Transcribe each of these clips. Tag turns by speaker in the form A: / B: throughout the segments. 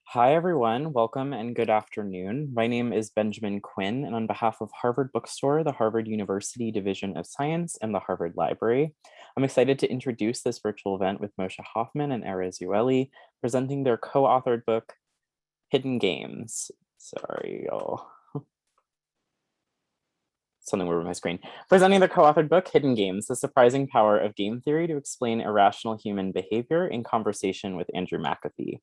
A: Hi, everyone. Welcome and good afternoon. My name is Benjamin Quinn, and on behalf of Harvard Bookstore, the Harvard University Division of Science, and the Harvard Library, I'm excited to introduce this virtual event with Moshe Hoffman and Erez Yoeli, presenting their co-authored book, Hidden Games. Sorry, y'all. Something weird with my screen. Presenting the co-authored book, Hidden Games, The Surprising Power of Game Theory to Explain Irrational Human Behavior, in conversation with Andrew MCAFEE.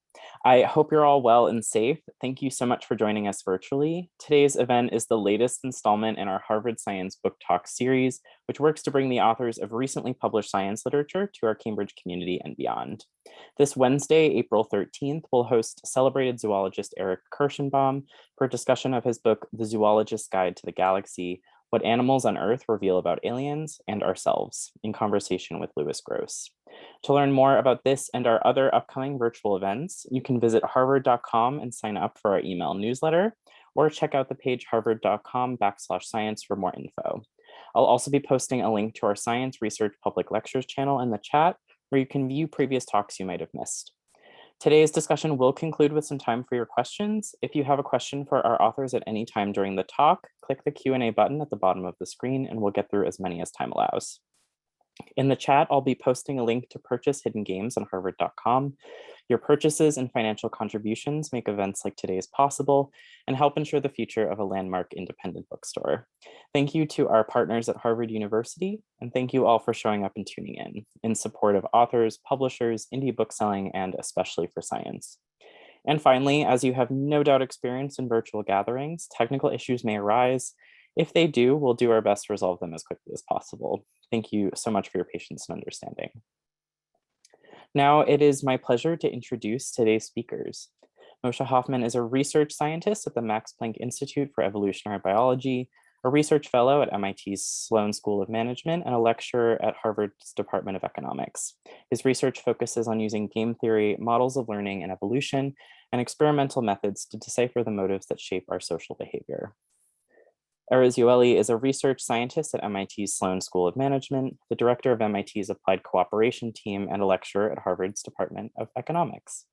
A: I hope you're all well and safe. Thank you so much for joining us virtually. Today's event is the latest installment in our Harvard Science Book Talk series, which works to bring the authors of recently published science literature to our Cambridge community and beyond. This Wednesday, April 13th, we'll host celebrated zoologist Eric Kirschenbaum for a discussion of his book, The Zoologist's Guide to the Galaxy: What Animals on Earth Reveal About Aliens and Ourselves, in conversation with Lewis Gross. To learn more about this and our other upcoming virtual events, you can visit harvard.com and sign up for our email newsletter, or check out the page harvard.com/science for more info. I'll also be posting a link to our Science Research Public Lectures channel in the chat, where you can view previous talks you might have missed. Today's discussion will conclude with some time for your questions. If you have a question for our authors at any time during the talk, click the Q&A button at the bottom of the screen and we'll get through as many as time allows. In the chat, I'll be posting a link to purchase Hidden Games on harvard.com. Your purchases and financial contributions make events like today's possible and help ensure the future of a landmark independent bookstore. Thank you to our partners at Harvard University, and thank you all for showing up and tuning in support of authors, publishers, indie bookselling, and especially for science. And finally, as you have no doubt experienced in virtual gatherings, technical issues may arise. If they do, we'll do our best to resolve them as quickly as possible. Thank you so much for your patience and understanding. Now it is my pleasure to introduce today's speakers. Moshe Hoffman is a research scientist at the Max Planck Institute for Evolutionary Biology, a research fellow at MIT's Sloan School of Management, and a lecturer at Harvard's Department of Economics. His research focuses on using game theory, models of learning and evolution, and experimental methods to decipher the motives that shape our social behavior. Erez Yoeli is a research scientist at MIT's Sloan School of Management, the director of MIT's Applied Cooperation Team, and a lecturer at Harvard's Department of Economics.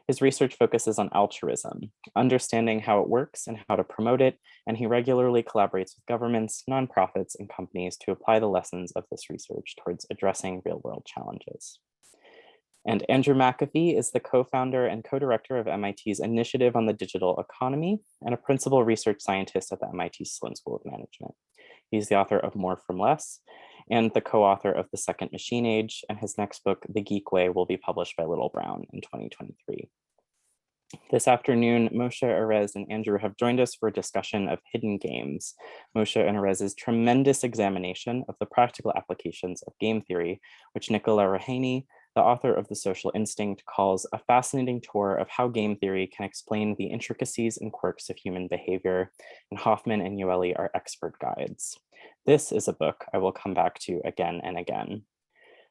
A: His research focuses on altruism, understanding how it works and how to promote it, and he regularly collaborates with governments, nonprofits, and companies to apply the lessons of this research towards addressing real-world challenges. And Andrew MCAFEE is the co-founder and co-director of MIT's Initiative on the Digital Economy and a principal research scientist at the MIT Sloan School of Management. He's the author of More from Less and the co-author of The Second Machine Age, and his next book, The Geek Way, will be published by Little Brown in 2023. This afternoon, Moshe, Erez, and Andrew have joined us for a discussion of Hidden Games, Moshe and Erez's tremendous examination of the practical applications of game theory, which Nicola Rahaney, the author of The Social Instinct, calls a fascinating tour of how game theory can explain the intricacies and quirks of human behavior, and Hoffman and Yoeli are expert guides. This is a book I will come back to again and again.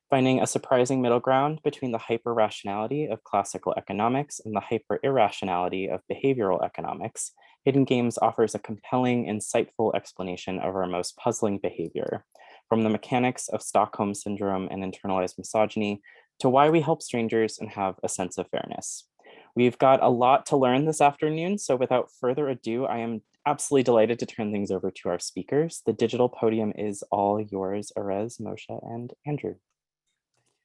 A: Finding a surprising middle ground between the hyper-rationality of classical economics and the hyper-irrationality of behavioral economics, Hidden Games offers a compelling, insightful explanation of our most puzzling behavior, from the mechanics of Stockholm Syndrome and internalized misogyny to why we help strangers and have a sense of fairness. We've got a lot to learn this afternoon, so without further ado, I am absolutely delighted to turn things over to our speakers. The digital podium is all yours, Erez, Moshe, and Andrew.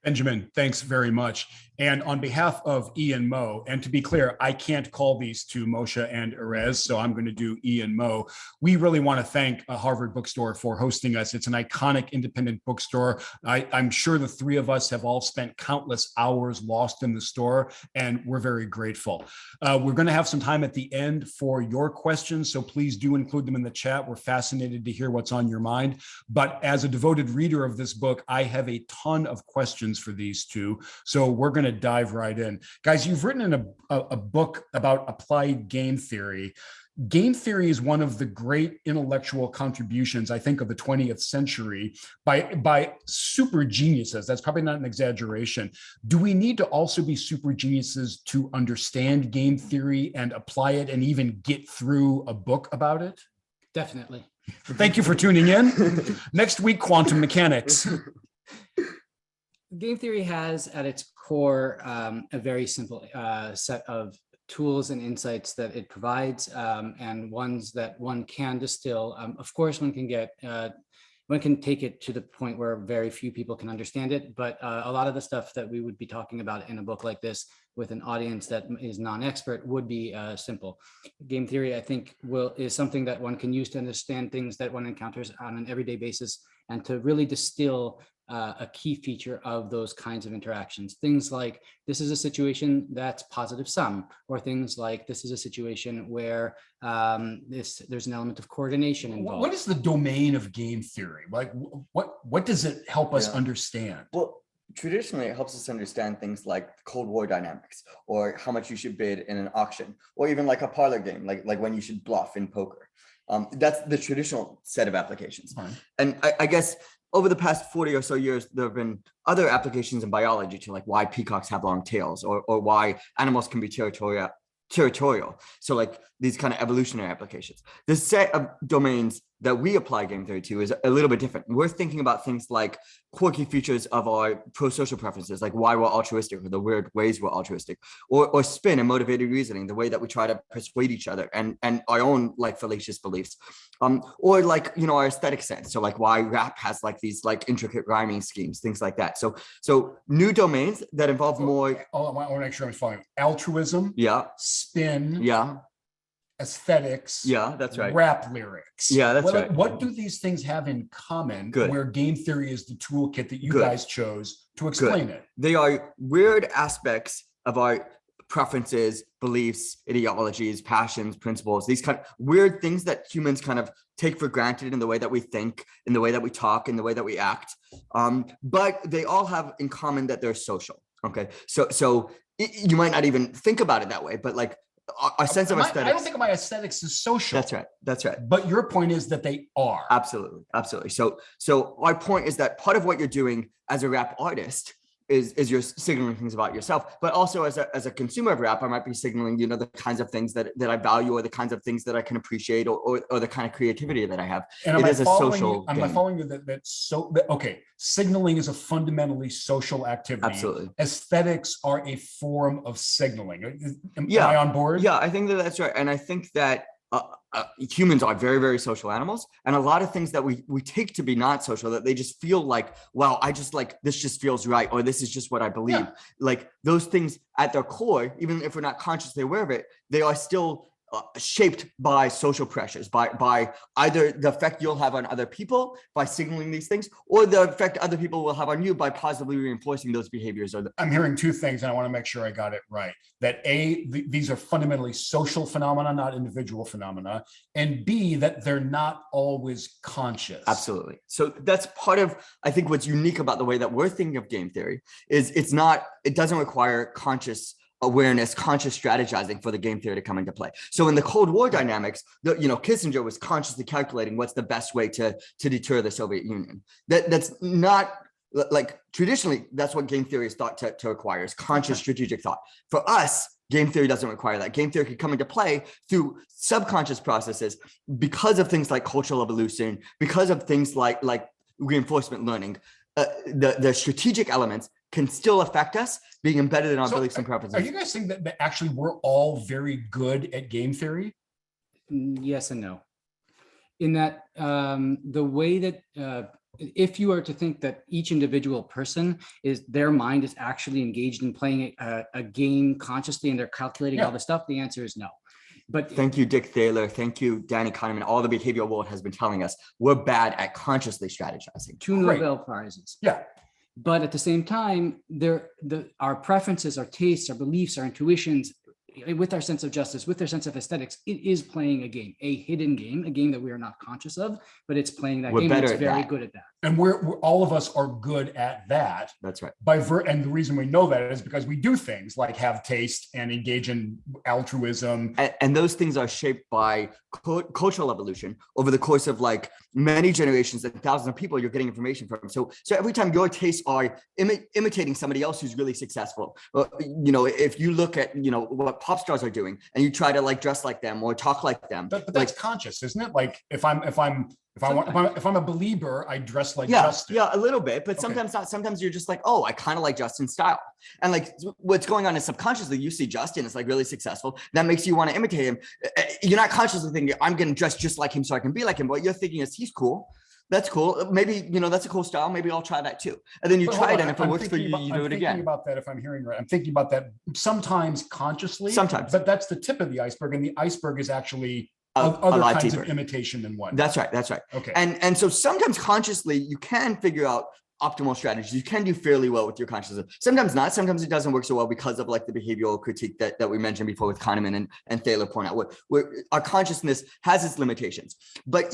B: Benjamin, thanks very much. And on behalf of E and Mo, and to be clear, I can't call these two Moshe and Erez, so I'm going to do E and Mo. We really want to thank Harvard Bookstore for hosting us. It's an iconic independent bookstore. I'm sure the three of us have all spent countless hours lost in the store, and we're very grateful. We're going to have some time at the end for your questions, so please do include them in the chat. We're fascinated to hear what's on your mind. But as a devoted reader of this book, I have a ton of questions for these two. So we're going to dive right in. Guys, you've written in a book about applied game theory. Game theory is one of the great intellectual contributions, I think, of the 20th century by super geniuses. That's probably not an exaggeration. Do we need to also be super geniuses to understand game theory and apply it and even get through a book about it?
C: Definitely.
B: Thank you for tuning in. Next week, quantum mechanics.
C: Game theory has at its core a very simple set of tools and insights that it provides, and ones that one can distill. Of course, one can take it to the point where very few people can understand it, but a lot of the stuff that we would be talking about in a book like this with an audience that is non-expert would be simple. Game theory, I think, is something that one can use to understand things that one encounters on an everyday basis, and to really distill a key feature of those kinds of interactions. Things like, this is a situation that's positive sum, or things like, this is a situation where there's an element of coordination involved.
B: What is the domain of game theory? Like, what does it help us understand?
D: Well, traditionally, it helps us understand things like Cold War dynamics, or how much you should bid in an auction, or even like a parlor game, like when you should bluff in poker. That's the traditional set of applications.
B: Fine.
D: And I guess over the past 40 or so years, there have been other applications in biology to like why peacocks have long tails, or why animals can be territorial. So like these kind of evolutionary applications. The set of domains that we apply game theory to is a little bit different. We're thinking about things like quirky features of our pro-social preferences, like why we're altruistic, or the weird ways we're altruistic, or spin and motivated reasoning, the way that we try to persuade each other and our own like fallacious beliefs, or like, you know, our aesthetic sense. So like why rap has like these like intricate rhyming schemes, things like that. So new domains that involve more.
B: Oh, I want to make sure I'm following. Altruism.
D: Yeah.
B: Spin.
D: Yeah.
B: Aesthetics.
D: Yeah, that's right.
B: Rap lyrics.
D: Yeah, that's right.
B: What do these things have in common?
D: Good.
B: Where game theory is the toolkit that you guys chose to explain it?
D: They are weird aspects of our preferences, beliefs, ideologies, passions, principles, these kind of weird things that humans kind of take for granted in the way that we think, in the way that we talk, in the way that we act. But they all have in common that they're social. Okay. So you might not even think about it that way, but like, our sense of aesthetics.
B: I don't think of my aesthetics as social.
D: That's right.
B: But your point is that they are.
D: Absolutely. So my point is that part of what you're doing as a rap artist is you're signaling things about yourself, but also as a consumer of rap, I might be signaling, you know, the kinds of things that I value, or the kinds of things that I can appreciate, or the kind of creativity that I have.
B: And
D: it is a social
B: am I following you okay, signaling is a fundamentally social activity.
D: Absolutely.
B: Aesthetics are a form of signaling. Am I on board?
D: Yeah, I think that's right. And I think that humans are very, very social animals, and a lot of things that we take to be not social, that they just feel like, wow, I just like, this just feels right, or this is just what I believe. Yeah. Like those things at their core, even if we're not consciously aware of it, they are still shaped by social pressures, by either the effect you'll have on other people by signaling these things, or the effect other people will have on you by positively reinforcing those behaviors.
B: I'm hearing two things, and I want to make sure I got it right. That these are fundamentally social phenomena, not individual phenomena, and B, that they're not always conscious.
D: Absolutely. So that's part of, I think, what's unique about the way that we're thinking of game theory is it doesn't require conscious awareness, conscious strategizing for the game theory to come into play. So in the Cold War dynamics, Kissinger was consciously calculating what's the best way to deter the Soviet Union. That's not like traditionally, that's what game theory is thought to require, is conscious strategic thought. For us, game theory doesn't require that. Game theory can come into play through subconscious processes because of things like cultural evolution, because of things like reinforcement learning. The strategic elements can still affect us, being embedded in our beliefs and preferences.
B: Are you guys saying that actually we're all very good at game theory?
C: Yes and no. In that the way that if you are to think that each individual person their mind is actually engaged in playing a game consciously, and they're calculating all the stuff, the answer is no. But
D: thank you, Dick Thaler. Thank you, Danny Kahneman. All the behavioral world has been telling us we're bad at consciously strategizing.
C: 2 Nobel Prizes.
B: Yeah.
C: But at the same time, our preferences, our tastes, our beliefs, our intuitions, with our sense of justice, with their sense of aesthetics, it is playing a game, a hidden game, a game that we are not conscious of, but it's playing that game. And it's very good at that.
B: And we're all of us are good at that.
D: That's right.
B: And the reason we know that is because we do things like have taste and engage in altruism.
D: And those things are shaped by cultural evolution over the course of like many generations and thousands of people you're getting information from. So every time your tastes are imitating somebody else who's really successful, if you look at, what pop stars are doing and you try to like dress like them or talk like them.
B: But that's conscious, isn't it? Like if I'm If I'm a believer, I dress like
D: yeah,
B: Justin.
D: Yeah, a little bit, but
B: Okay.
D: sometimes not. Sometimes you're just like, oh, I kind of like Justin's style. And like what's going on is subconsciously, you see Justin is like really successful. That makes you want to imitate him. You're not consciously thinking, I'm going to dress just like him so I can be like him. What you're thinking is, he's cool. That's cool. Maybe, that's a cool style. Maybe I'll try that too. And then you try it, and if it works for you, you do it again.
B: I'm thinking about that, if I'm hearing right. I'm thinking about that sometimes consciously.
D: Sometimes.
B: But that's the tip of the iceberg, and the iceberg is actually
D: a
B: other
D: lot
B: kinds
D: deeper
B: of imitation than one.
D: That's right.
B: Okay.
D: And so sometimes consciously you can figure out optimal strategies. You can do fairly well with your consciousness. Sometimes not. Sometimes it doesn't work so well because of like the behavioral critique that we mentioned before with Kahneman and Thaler point out, where our consciousness has its limitations. But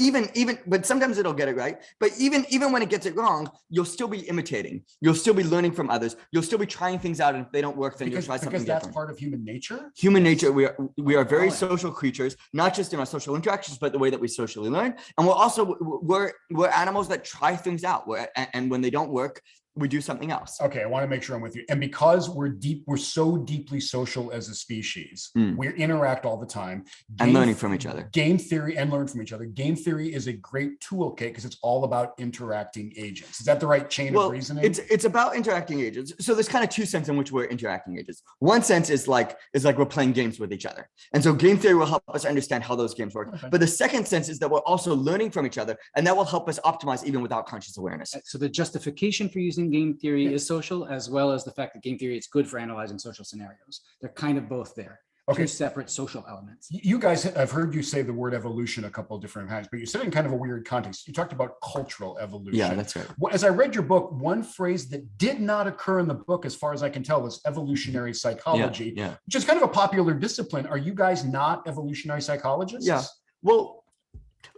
D: but sometimes it'll get it right. But even when it gets it wrong, you'll still be imitating. You'll still be learning from others. You'll still be trying things out, and if they don't work, then you'll try something different.
B: Because that's part of human nature.
D: Human nature. We are very social creatures, not just in our social interactions, but the way that we socially learn. And we're animals that try things out. And when they don't work, we do something else.
B: Okay, I want to make sure I'm with you. And because we're so deeply social as a species, we interact all the time.
D: And learning from each other.
B: Game theory and learn from each other. Game theory is a great toolkit because it's all about interacting agents. Is that the right chain of reasoning?
D: It's about interacting agents. So there's kind of two senses in which we're interacting agents. One sense is like we're playing games with each other. And so game theory will help us understand how those games work. Okay. But the second sense is that we're also learning from each other, and that will help us optimize even without conscious awareness.
C: So the justification for using game theory is social, as well as the fact that game theory is good for analyzing social scenarios. They're kind of both there.
B: Okay.
C: Two separate social elements.
B: You guys, I've heard you say the word evolution a couple of different times, but you said it in kind of a weird context. You talked about cultural evolution.
D: Yeah, that's right.
B: As I read your book, one phrase that did not occur in the book, as far as I can tell, was evolutionary psychology, which is kind of a popular discipline. Are you guys not evolutionary psychologists?
D: Yeah. Well,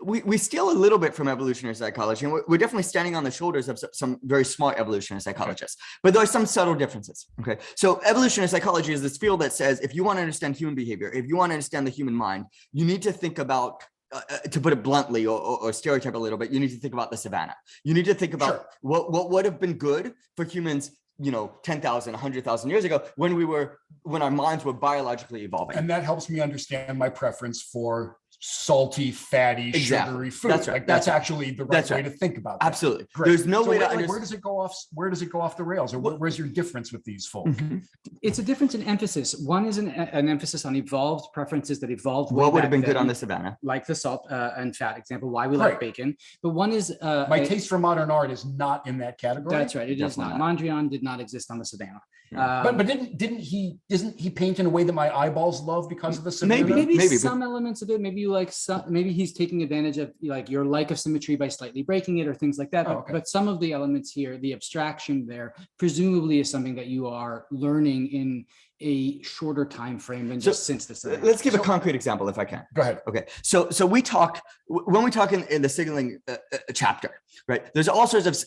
D: we steal a little bit from evolutionary psychology, and we're definitely standing on the shoulders of some very smart evolutionary psychologists, but there are some subtle differences. Okay. So evolutionary psychology is this field that says, if you want to understand human behavior, if you want to understand the human mind, you need to think about, to put it bluntly or stereotype a little bit, you need to think about the savannah. You need to think about what would have been good for humans 10,000, 100,000 years ago when our minds were biologically evolving.
B: And that helps me understand my preference for salty, fatty, sugary food.
D: That's right.
B: That's actually the right way to think about that.
D: Absolutely.
B: Great.
D: There's no way to
B: understand. Where does it go off the rails, or where's your difference with these folk?
C: It's a difference in emphasis. One is an emphasis on evolved preferences that evolved.
D: What would have been good on the savannah?
C: Like the salt and fat example, why we like bacon. But one is
B: my taste for modern art is not in that category.
C: That's right. It is not. Mondrian did not exist on the savannah.
B: But isn't he paint in a way that my eyeballs love because of the savannah?
C: Maybe some elements of it. Maybe you like some. Maybe he's taking advantage of like your like of symmetry by slightly breaking it or things like that. But some of the elements here, the abstraction there, presumably is something that you are learning in a shorter time frame than just since the savannah.
D: Let's give a concrete example, if I can.
B: Go ahead.
D: Okay. So when we talk in the signaling chapter, right? There's all sorts of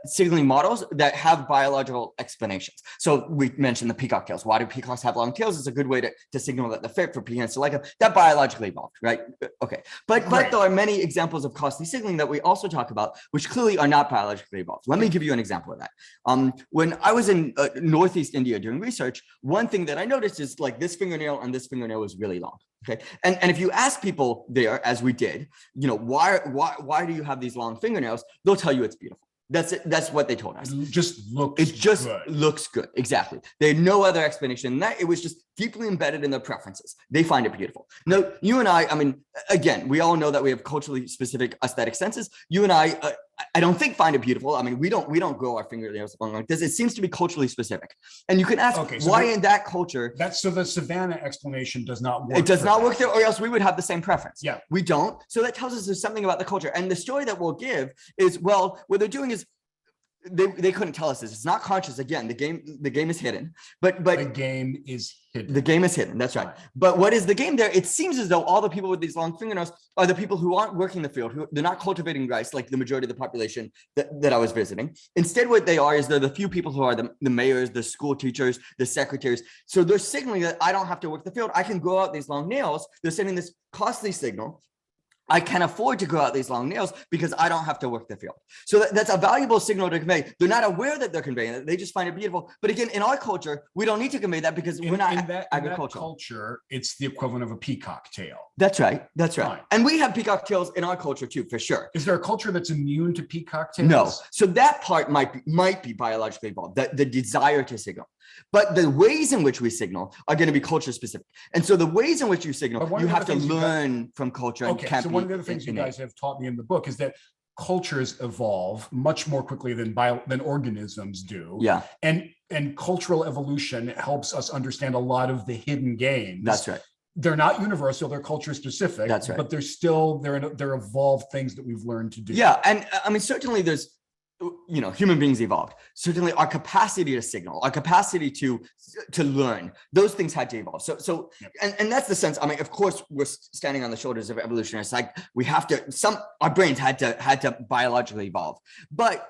D: signaling models that have biological explanations. So we mentioned the peacock tails. Why do peacocks have long tails? It's a good way to signal that the fit for peahens to like them. That biologically evolved, right? Okay. But there are many examples of costly signaling that we also talk about, which clearly are not biologically evolved. Let me give you an example of that. When I was in Northeast India doing research, one thing that I noticed is like this fingernail and this fingernail was really long. Okay. And if you ask people there, as we did, why do you have these long fingernails? They'll tell you it's beautiful. That's it. That's what they told us.
B: It just looks
D: looks good. Exactly. They had no other explanation than that. It was just deeply embedded in their preferences. They find it beautiful. No, you and I mean, again, we all know that we have culturally specific aesthetic senses. You and I don't think find it beautiful. I mean, we don't grow our fingernails long like this. It seems to be culturally specific. And you can ask why in that culture.
B: So the savannah explanation does not work.
D: It does not work there, or else we would have the same preference.
B: Yeah.
D: We don't. So that tells us there's something about the culture. And the story that we'll give is, well, what they're doing is they couldn't tell us this. It's not conscious. Again, the game is hidden. But
B: the game is hidden.
D: The game is hidden. That's right. But what is the game there? It seems as though all the people with these long fingernails are the people who aren't working the field, who they're not cultivating rice like the majority of the population that I was visiting. Instead, what they are is they're the few people who are the mayors, the school teachers, the secretaries. So they're signaling that I don't have to work the field. I can grow out these long nails. They're sending this costly signal I can afford to go out these long nails because I don't have to work the field. So that's a valuable signal to convey. They're not aware that they're conveying it. They just find it beautiful. But again, in our culture, we don't need to convey that because we're not agricultural.
B: In that culture, it's the equivalent of a peacock tail.
D: That's right. That's right.
B: Fine.
D: And we have peacock tails in our culture too, for sure.
B: Is there a culture that's immune to peacock tails?
D: No. So that part might be biologically evolved, the desire to signal. But the ways in which we signal are going to be culture specific. And so the ways in which you signal, you have to learn from culture.
B: Okay, so one of the other things you guys have taught me in the book is that cultures evolve much more quickly than organisms do.
D: Yeah.
B: And cultural evolution helps us understand a lot of the hidden games.
D: That's right.
B: They're not universal, they're culture specific.
D: That's right.
B: But they're still, they're evolved things that we've learned to do.
D: Yeah. And I mean, certainly there's, human beings evolved. Certainly our capacity to signal, our capacity to learn, those things had to evolve. So and that's the sense. I mean, of course, we're standing on the shoulders of evolutionists. Like we have to, our brains had to biologically evolve. But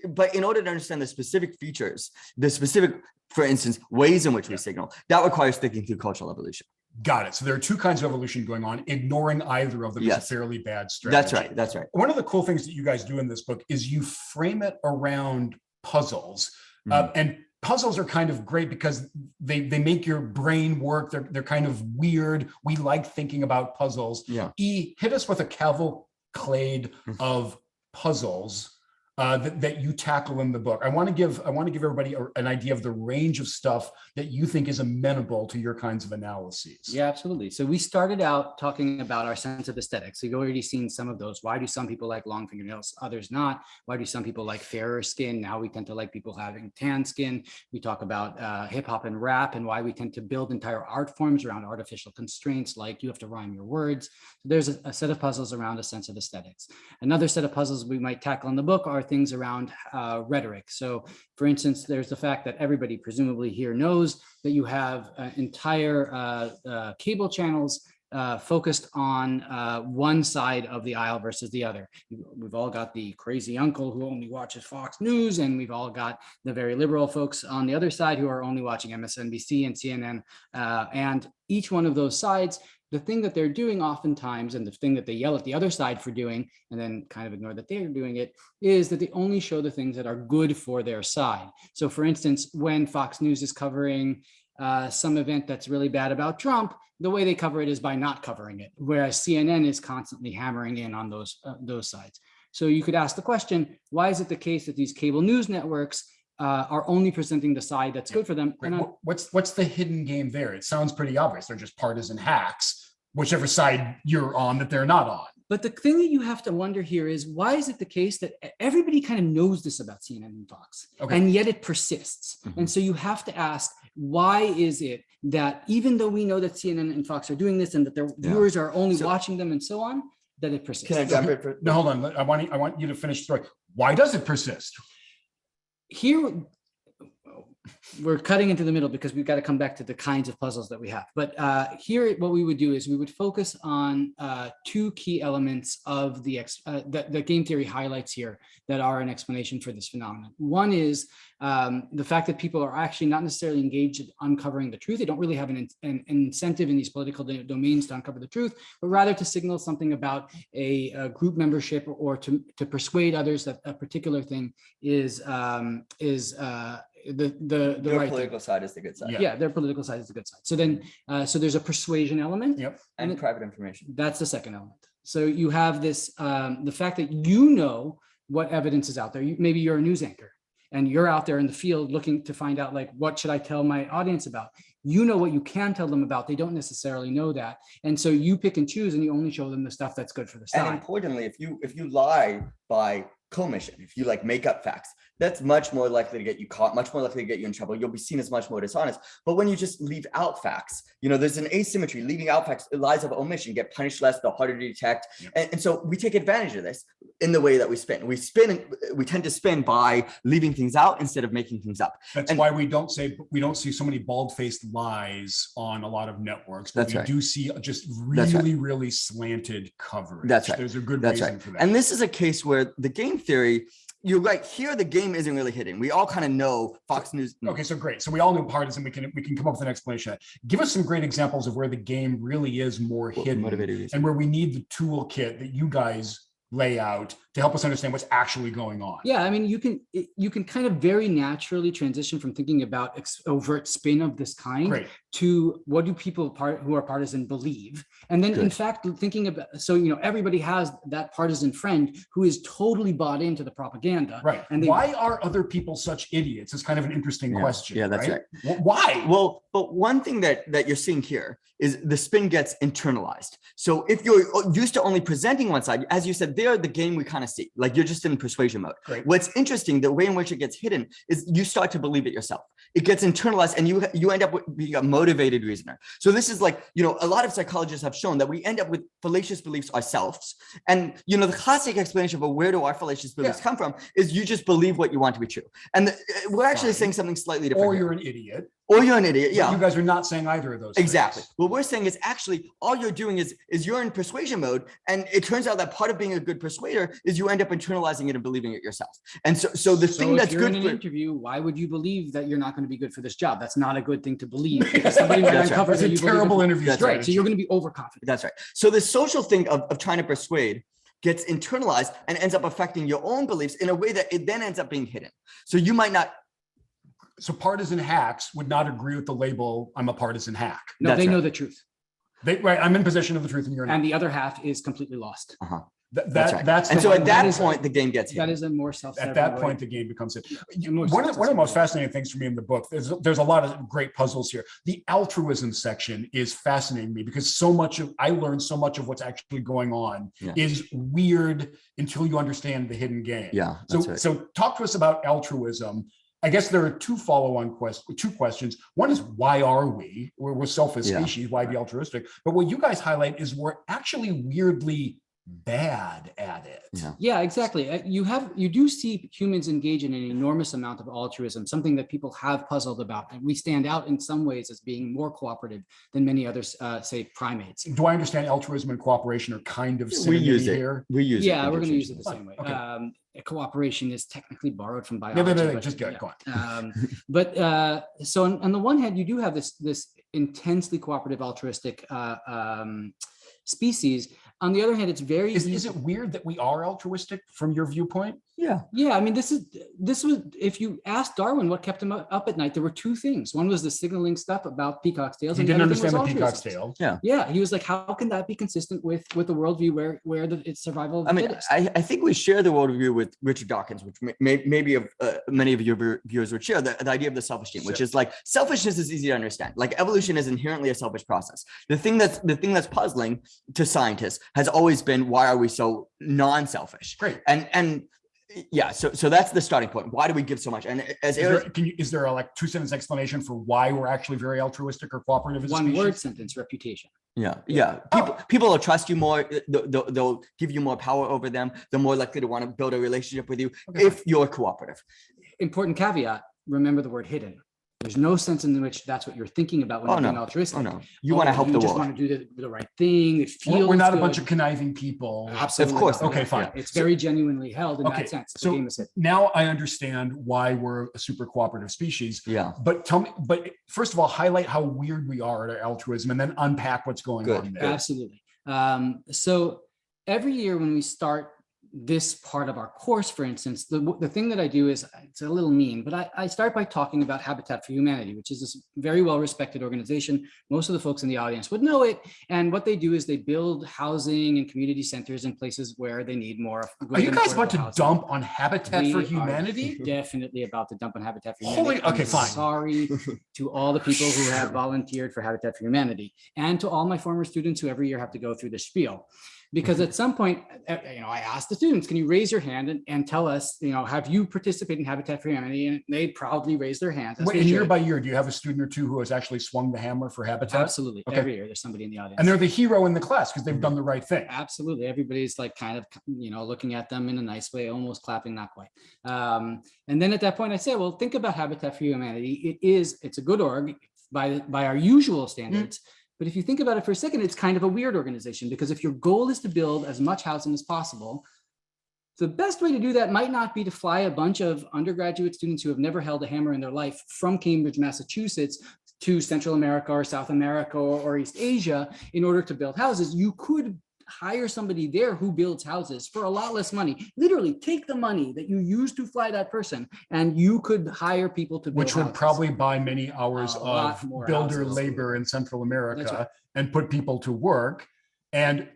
D: but in order to understand the specific features, the specific, for instance, ways in which we signal, that requires thinking through cultural evolution.
B: Got it. So there are two kinds of evolution going on. Ignoring either of them is a fairly bad strategy.
D: That's right. That's right.
B: One of the cool things that you guys do in this book is you frame it around puzzles. And puzzles are kind of great because they make your brain work. They're kind of weird. We like thinking about puzzles.
D: Yeah.
B: Hit us with a cavalcade of puzzles that you tackle in the book. I want to give everybody an idea of the range of stuff that you think is amenable to your kinds of analyses.
C: Yeah, absolutely. So we started out talking about our sense of aesthetics. So you've already seen some of those. Why do some people like long fingernails, others not? Why do some people like fairer skin? Now we tend to like people having tan skin. We talk about hip hop and rap and why we tend to build entire art forms around artificial constraints, like you have to rhyme your words. So there's a set of puzzles around a sense of aesthetics. Another set of puzzles we might tackle in the book are things around rhetoric. So for instance, there's the fact that everybody presumably here knows that you have entire cable channels focused on one side of the aisle versus the other. We've all got the crazy uncle who only watches Fox News, and we've all got the very liberal folks on the other side who are only watching MSNBC and CNN. And each one of those sides, the thing that they're doing oftentimes, and the thing that they yell at the other side for doing, and then kind of ignore that they're doing it, is that they only show the things that are good for their side. So for instance, when Fox News is covering some event that's really bad about Trump, the way they cover it is by not covering it, whereas CNN is constantly hammering in on those sides. So you could ask the question, why is it the case that these cable news networks are only presenting the side that's good for them? And
B: what's the hidden game there? It sounds pretty obvious. They're just partisan hacks, whichever side you're on that they're not on.
C: But the thing that you have to wonder here is, why is it the case that everybody kind of knows this about CNN and Fox, and yet it persists? And so you have to ask, why is it that even though we know that CNN and Fox are doing this and that their viewers are only watching them and so on, that it persists?
D: Can I jump in?
B: No, hold on. I want you to finish the story. Why does it persist?
C: Here, we're cutting into the middle because we've got to come back to the kinds of puzzles that we have. But here, what we would do is we would focus on two key elements of the game theory highlights here that are an explanation for this phenomenon. One is the fact that people are actually not necessarily engaged in uncovering the truth. They don't really have an incentive in these political domains to uncover the truth, but rather to signal something about a group membership, or to persuade others that a particular thing is the
D: Their
C: right
D: political side is the good side.
C: Yeah, their political side is the good side. So then, so there's a persuasion element.
B: Yep.
D: And private information.
C: That's the second element. So you have this, the fact that you know what evidence is out there. Maybe you're a news anchor and you're out there in the field looking to find out, like, what should I tell my audience about? You know what you can tell them about. They don't necessarily know that. And so you pick and choose, and you only show them the stuff that's good for the side.
D: And importantly, if you lie by commission, if you make up facts, that's much more likely to get you caught, much more likely to get you in trouble. You'll be seen as much more dishonest. But when you just leave out facts, there's an asymmetry. Leaving out facts, lies of omission get punished less, the harder to detect. Yep. And so we take advantage of this in the way that we spin. We tend to spin by leaving things out instead of making things up.
B: That's why we don't see so many bald-faced lies on a lot of networks. But we do see just really slanted coverage.
D: That's right.
B: There's a good
D: reason
B: for that.
D: And this is a case where the game theory, you're right, here the game game isn't really hidden. We all kind of know Fox News.
B: Okay, so great. So we all know partisan. We can come up with an explanation. Give us some great examples of where the game really is more hidden and where we need the toolkit that you guys lay out to help us understand what's actually going on.
C: Yeah, I mean, you can kind of very naturally transition from thinking about overt spin of this kind to what do people who are partisan believe, and then in fact thinking about, so everybody has that partisan friend who is totally bought into the propaganda.
B: Right. And why are other people such idiots? It's kind of an interesting question.
D: Yeah, that's right.
B: Why?
D: Well, but one thing that you're seeing here is the spin gets internalized. So if you're used to only presenting one side, as you said, they're the game we kind of see, like you're just in persuasion mode. What's interesting, the way in which it gets hidden is you start to believe it yourself. It gets internalized and you end up with being a motivated reasoner. So this is like, a lot of psychologists have shown that we end up with fallacious beliefs ourselves. And, the classic explanation of where do our fallacious beliefs come from is you just believe what you want to be true. And we're actually saying something slightly different.
B: Or you're an idiot.
D: Or you're an idiot, yeah.
B: But you guys are not saying either of those
D: Exactly.
B: things.
D: What we're saying is actually all you're doing is you're in persuasion mode, and it turns out that part of being a good persuader is you end up internalizing it and believing it yourself. And so the thing that's good
C: in an interview, why would you believe that you're not going to be good for this job? That's not a good thing to believe, because somebody might uncover that you
B: terrible interview.
C: That's right. So you're going to be overconfident.
D: That's right. So the social thing of trying to persuade gets internalized and ends up affecting your own beliefs in a way that it then ends up being hidden. So you might not.
B: So partisan hacks would not agree with the label, I'm a partisan hack.
C: No, they know the truth.
B: I'm in possession of the truth and you're not.
C: And the other half is completely lost.
B: That's
D: and so at that point, the game gets hit.
C: That is a more self-serving
B: At that point, the game becomes it. One of the most fascinating things for me in the book, there's a lot of great puzzles here. The altruism section is fascinating me because I learned so much of what's actually going on is weird until you understand the hidden game.
D: Yeah.
B: So talk to us about altruism. I guess there are two questions. One is, why are we? We're selfish species. Why be altruistic? But what you guys highlight is we're actually weirdly bad at it.
C: Yeah, exactly. You do see humans engage in an enormous amount of altruism, something that people have puzzled about. And we stand out in some ways as being more cooperative than many others, say primates.
B: Do I understand altruism and cooperation are kind of synonyms here?
D: We use it.
C: Yeah, we're going to use it the same way.
B: Okay.
C: Cooperation is technically borrowed from biology.
B: No, just go on.
C: So on the one hand, you do have this intensely cooperative altruistic species. On the other hand, it's very easy.
B: Is it weird that we are altruistic from your viewpoint?
C: Yeah. I mean, this was, if you ask Darwin what kept him up at night, there were two things. One was the signaling stuff about peacock's tails.
B: He didn't understand the peacock's tail.
C: Yeah. He was like, how can that be consistent with the worldview where it's survival of the fittest?
D: I think we share the worldview with Richard Dawkins, which maybe many of your viewers would share, the idea of the selfish gene, which is like selfishness is easy to understand. Like evolution is inherently a selfish process. The thing that's puzzling to scientists has always been, why are we so non-selfish?
B: Great.
D: And so that's the starting point. Why do we give so much? And as
B: is there a 2-sentence explanation for why we're actually very altruistic or cooperative as a species?
C: 1-word sentence: reputation.
D: Yeah. People will trust you more. They'll give you more power over them. They're more likely to want to build a relationship with you if you're cooperative.
C: Important caveat: remember the word hidden. There's no sense in which that's what you're thinking about when you're being altruistic.
D: You want to help the world.
C: You just want to do the right thing. It feels
B: We're not
C: good.
B: a bunch of conniving people.
C: Absolutely.
D: Of course.
B: Okay, fine.
C: It's very genuinely held in that sense.
B: So now I understand why we're a super cooperative species.
D: Yeah.
B: But first of all, highlight how weird we are at our altruism and then unpack what's going on there.
C: Absolutely. So every year when we start this part of our course, for instance, the thing that I do is, it's a little mean, but I start by talking about Habitat for Humanity, which is this very well-respected organization. Most of the folks in the audience would know it. And what they do is they build housing and community centers in places where they need more.
B: Are you guys about to dump on Habitat for Humanity?
C: Definitely about to dump on Habitat for Humanity.
B: Okay, fine.
C: Sorry to all the people who have volunteered for Habitat for Humanity, and to all my former students who every year have to go through the spiel. Because at some point, I asked the students, can you raise your hand and tell us, have you participated in Habitat for Humanity? And they proudly raise their hands.
B: Year by year, do you have a student or two who has actually swung the hammer for Habitat?
C: Absolutely. Okay. Every year, there's somebody in the audience.
B: And they're the hero in the class because they've done the right thing.
C: Absolutely. Everybody's like kind of, looking at them in a nice way, almost clapping, not quite. And then at that point, I say, well, think about Habitat for Humanity. It's a good org by our usual standards. But if you think about it for a second, it's kind of a weird organization, because if your goal is to build as much housing as possible, The best way to do that might not be to fly a bunch of undergraduate students who have never held a hammer in their life from Cambridge, Massachusetts to Central America or South America or East Asia in order to build houses. You could hire somebody there who builds houses for a lot less money. Literally take the money that you use to fly that person and you could hire people to build
B: Which would
C: houses.
B: probably buy many hours
C: A
B: of
C: lot more
B: builder
C: houses.
B: labor in Central America
C: That's right.
B: and put people to work. And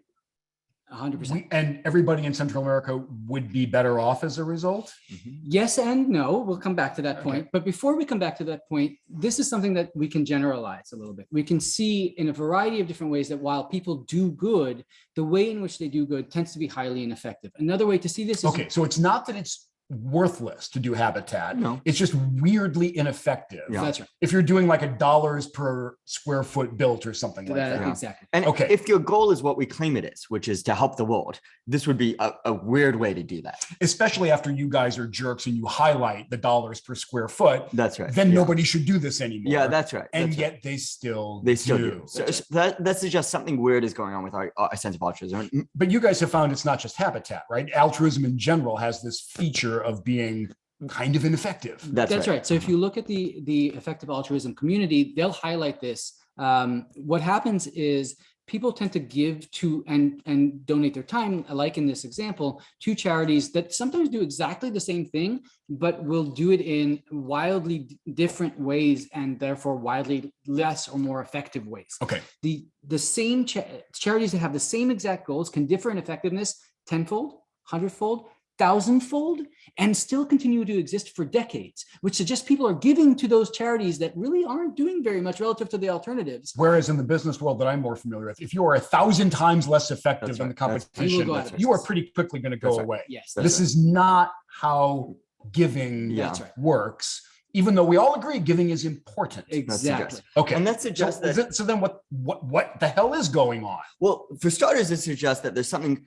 C: 100%.
B: and everybody in Central America would be better off as a result?
C: Yes and no. We'll come back to that
B: Okay.
C: point. But before we come back to that point, this is something that we can generalize a little bit. We can see in a variety of different ways that while people do good, the way in which they do good tends to be highly ineffective. Another way to see this is
B: Okay, so it's not that it's worthless to do habitat.
D: No.
B: It's just weirdly ineffective.
D: Yeah.
C: that's right.
B: If you're doing like $1 per square foot built or something like that.
D: Yeah.
C: Exactly.
D: And
B: Okay.
D: if your goal is what we claim it is, which is to help the world, this would be a weird way to do that.
B: Especially after you guys are jerks and you highlight the dollars per square foot,
D: That's right.
B: then
D: Yeah.
B: nobody should do this anymore.
D: Yeah, that's right.
B: And
D: That's right.
B: yet they still
D: do. So that suggests something weird is going on with our sense of altruism.
B: But you guys have found it's not just habitat, right? Altruism in general has this feature of being kind of ineffective.
D: That's
C: right. So if you look at the effective altruism community, they'll highlight this. What happens is people tend to give to and donate their time, like in this example, to charities that sometimes do exactly the same thing, but will do it in wildly different ways and therefore wildly less or more effective ways.
B: Okay.
C: The same charities that have the same exact goals can differ in effectiveness tenfold, hundredfold, thousandfold, and still continue to exist for decades, which suggests people are giving to those charities that really aren't doing very much relative to the alternatives.
B: Whereas in the business world that I'm more familiar with, if you are 1,000 times less effective
D: That's
B: than
D: right.
B: the
D: That's-
B: competition,
C: You will go out of
B: you are
C: business.
B: pretty quickly going to go
D: That's right.
B: away.
C: Yes,
B: This is not how giving
D: Yeah.
C: that's right.
B: works, even though we all agree giving is important.
C: Exactly.
B: Okay.
D: And that suggests that
B: So then what the hell is going on?
D: Well, for starters, it suggests that there's something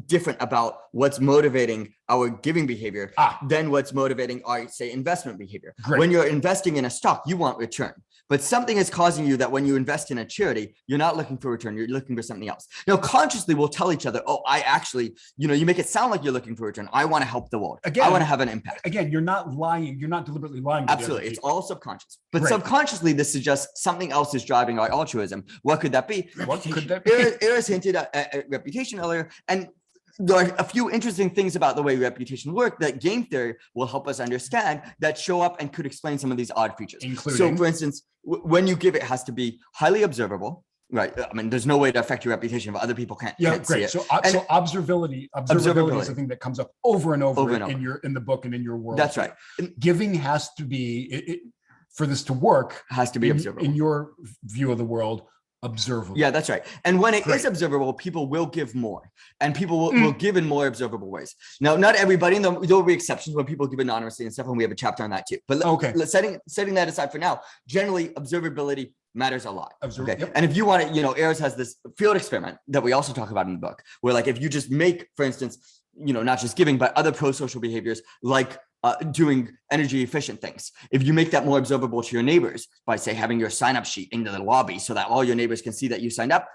D: different about what's motivating our giving behavior than what's motivating our, say, investment behavior.
B: Great.
D: When you're investing in a stock, you want return. But something is causing you that when you invest in a charity, you're not looking for return, you're looking for something else. Now, consciously, we'll tell each other, oh, I actually, you make it sound like you're looking for return. I want to help the world.
B: Again,
D: I want to have an impact.
B: Again, you're not lying. You're not deliberately lying. To the other
D: Absolutely. It's
B: people.
D: all subconscious. But
B: Great.
D: subconsciously, this suggests something else is driving our altruism. What could that be?
B: What could that be?
D: Erez hinted at reputation earlier. And there are a few interesting things about the way reputation work that game theory will help us understand that show up and could explain some of these odd features.
B: Including?
D: So, for instance, when you give, it has to be highly observable, right? I mean, there's no way to affect your reputation if other people can't
B: Yeah,
D: see
B: great.
D: it.
B: So
D: And-
B: observability is a thing that comes up over and over,
D: and over.
B: in the book and in your world.
D: That's right.
B: Giving has to be for this to work.
D: Has to be
B: in,
D: observable.
B: in your view of the world. Observable.
D: Yeah, that's right. And when it
B: Great.
D: is observable, people will give more, and people will give in more observable ways. Now, not everybody, and there will be exceptions when people give anonymously and stuff, and we have a chapter on that too. But setting that aside for now, generally observability matters a lot. Okay.
B: Yep.
D: And if you want to, Erez has this field experiment that we also talk about in the book, where like if you just make, for instance, not just giving, but other pro-social behaviors like doing energy efficient things. If you make that more observable to your neighbors by, say, having your sign up sheet in the lobby so that all your neighbors can see that you signed up,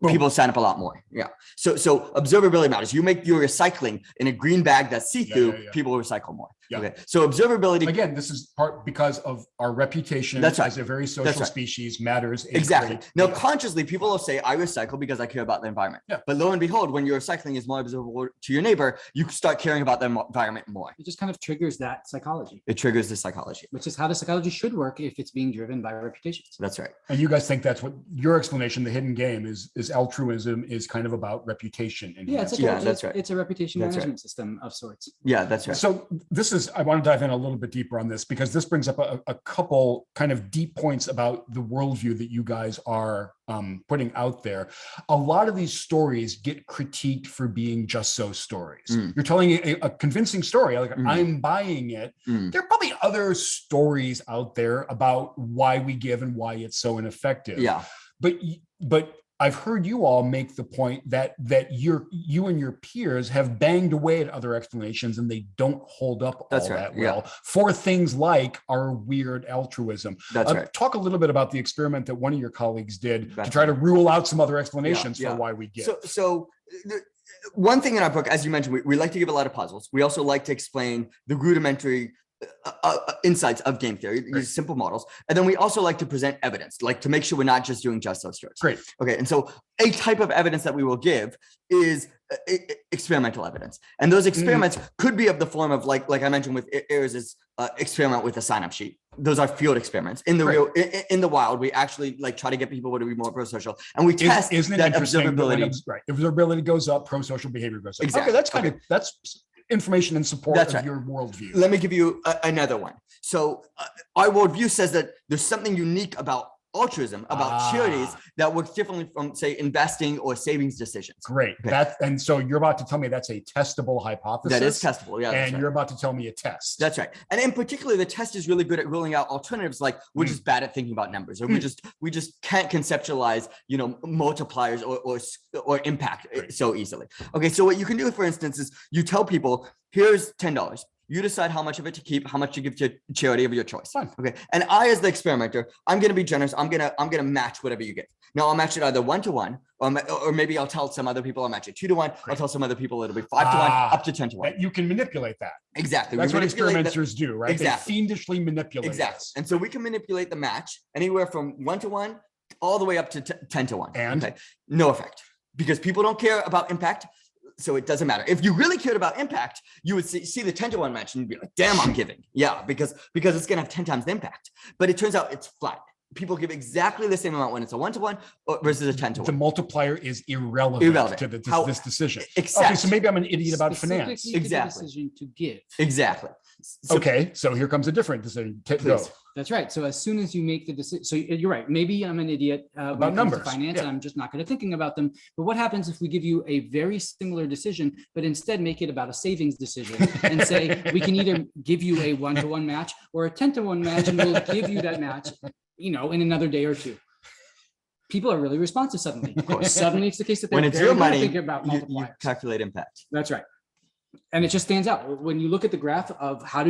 B: Boom.
D: people sign up a lot more. Yeah. So observability matters. You make your recycling in a green bag that's see-through, people recycle more.
B: Yeah.
D: Okay. So observability.
B: Again, this is part because of our reputation
D: That's right.
B: as a very social
D: right.
B: species matters. a
D: Exactly.
B: great
D: Now,
B: deal.
D: consciously, people will say, I recycle because I care about the environment.
B: Yeah.
D: But lo and behold, when your recycling is more observable to your neighbor, you start caring about the environment more.
C: It just kind of triggers that psychology,
D: It triggers the psychology.
C: which is how the psychology should work if it's being driven by reputations.
D: That's right.
B: And you guys think that's what your explanation, the hidden game is altruism is kind of about reputation.
C: Yeah, it's
B: enhancement.
C: like
D: that's right.
C: It's a reputation
D: That's right.
C: management system of sorts.
D: Yeah, that's right.
B: So I want to dive in a little bit deeper on this because this brings up a couple kind of deep points about the worldview that you guys are putting out there. A lot of these stories get critiqued for being just so stories. You're telling a convincing story, like I'm buying it. There are probably other stories out there about why we give and why it's so ineffective.
D: Yeah.
B: But I've heard you all make the point that you and your peers have banged away at other explanations and they don't hold up
D: That's
B: all
D: right,
B: that well for things like our weird altruism.
D: That's right.
B: Talk a little bit about the experiment that one of your colleagues did
D: That's
B: to try to
D: right.
B: rule out some other explanations
D: Yeah,
B: for
D: yeah.
B: why we give.
D: One thing in our book, as you mentioned, we like to give a lot of puzzles. We also like to explain the rudimentary insights of game theory,
B: Great.
D: these simple models. And then we also like to present evidence, like to make sure we're not just doing just those stories.
B: Great.
D: Okay. And so a type of evidence that we will give is experimental evidence. And those experiments could be of the form of like I mentioned with Erez's experiment with the sign-up sheet. Those are field experiments. In the real, in the wild, we actually like try to get people to be more pro-social, and we test that observability.
B: Right. If observability goes up, pro-social behavior goes up.
D: Exactly.
B: Okay, that's information in support of your worldview.
D: Let me give you another one. So our worldview says that there's something unique about altruism, about charities that works differently from, say, investing or savings decisions.
B: Great. Okay. And so you're about to tell me that's a testable hypothesis.
D: That is testable, yeah.
B: And you're about to tell me a test.
D: That's right. And in particular, the test is really good at ruling out alternatives, like we're just bad at thinking about numbers, or we just can't conceptualize, multipliers or impact so easily. Okay, so what you can do, for instance, is you tell people, here's $10. You decide how much of it to keep, how much to give to charity of your choice.
B: Fine.
D: Okay. And I, as the experimenter, I'm going to be generous. I'm going to match whatever you give. Now I'll match it either 1-to-1, or maybe I'll tell some other people I'll match it 2-to-1. Great. I'll tell some other people it'll be 5-to-1, up to 10-to-1.
B: You can manipulate that.
D: Exactly.
B: That's what experimenters do, right?
D: Exactly.
B: They fiendishly manipulate.
D: Exactly.
B: This.
D: And so we can manipulate the match anywhere from 1-to-1 all the way up to 10-to-1.
B: And
D: no effect, because people don't care about impact. So it doesn't matter. If you really cared about impact, you would see the 10-to-1 match and you'd be like, damn, I'm giving. Yeah, because it's going to have 10 times the impact. But it turns out it's flat. People give exactly the same amount when it's a 1-to-1 versus a 10-to-1.
B: The multiplier is irrelevant to this decision. Okay, so maybe I'm an idiot about finance.
C: Exactly. Decision to give.
D: Exactly.
B: Okay, so here comes a different decision. Go.
C: That's right. So as soon as you make the decision, so you're right. Maybe I'm an idiot
B: about numbers,
C: finance, and I'm just not good at thinking about them. But what happens if we give you a very similar decision, but instead make it about a savings decision and say we can either give you a 1-to-1 match or a 10-to-1 match, and we'll give you that match, in another day or two. People are really responsive suddenly. Of course, suddenly it's the case that they're
D: when it's your money,
C: thinking about multipliers.
D: You calculate impact.
C: That's right. And it just stands out when you look at the graph of how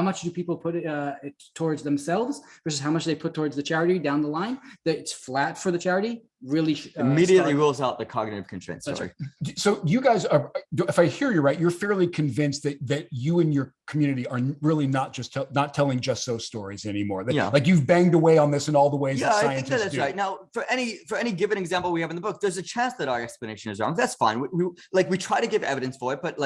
C: much do people put it towards themselves versus how much they put towards the charity down the line. That it's flat for the charity. Really
D: immediately rules out the cognitive constraints.
B: Right. So you guys are, if I hear you right, you're fairly convinced that you and your community are really not just not telling just so stories anymore. Like you've banged away on this in all the ways that scientists do. I think that's right. Now, for any given example we have in the book, there's a chance that our explanation is wrong. That's fine. We try to give evidence for it, but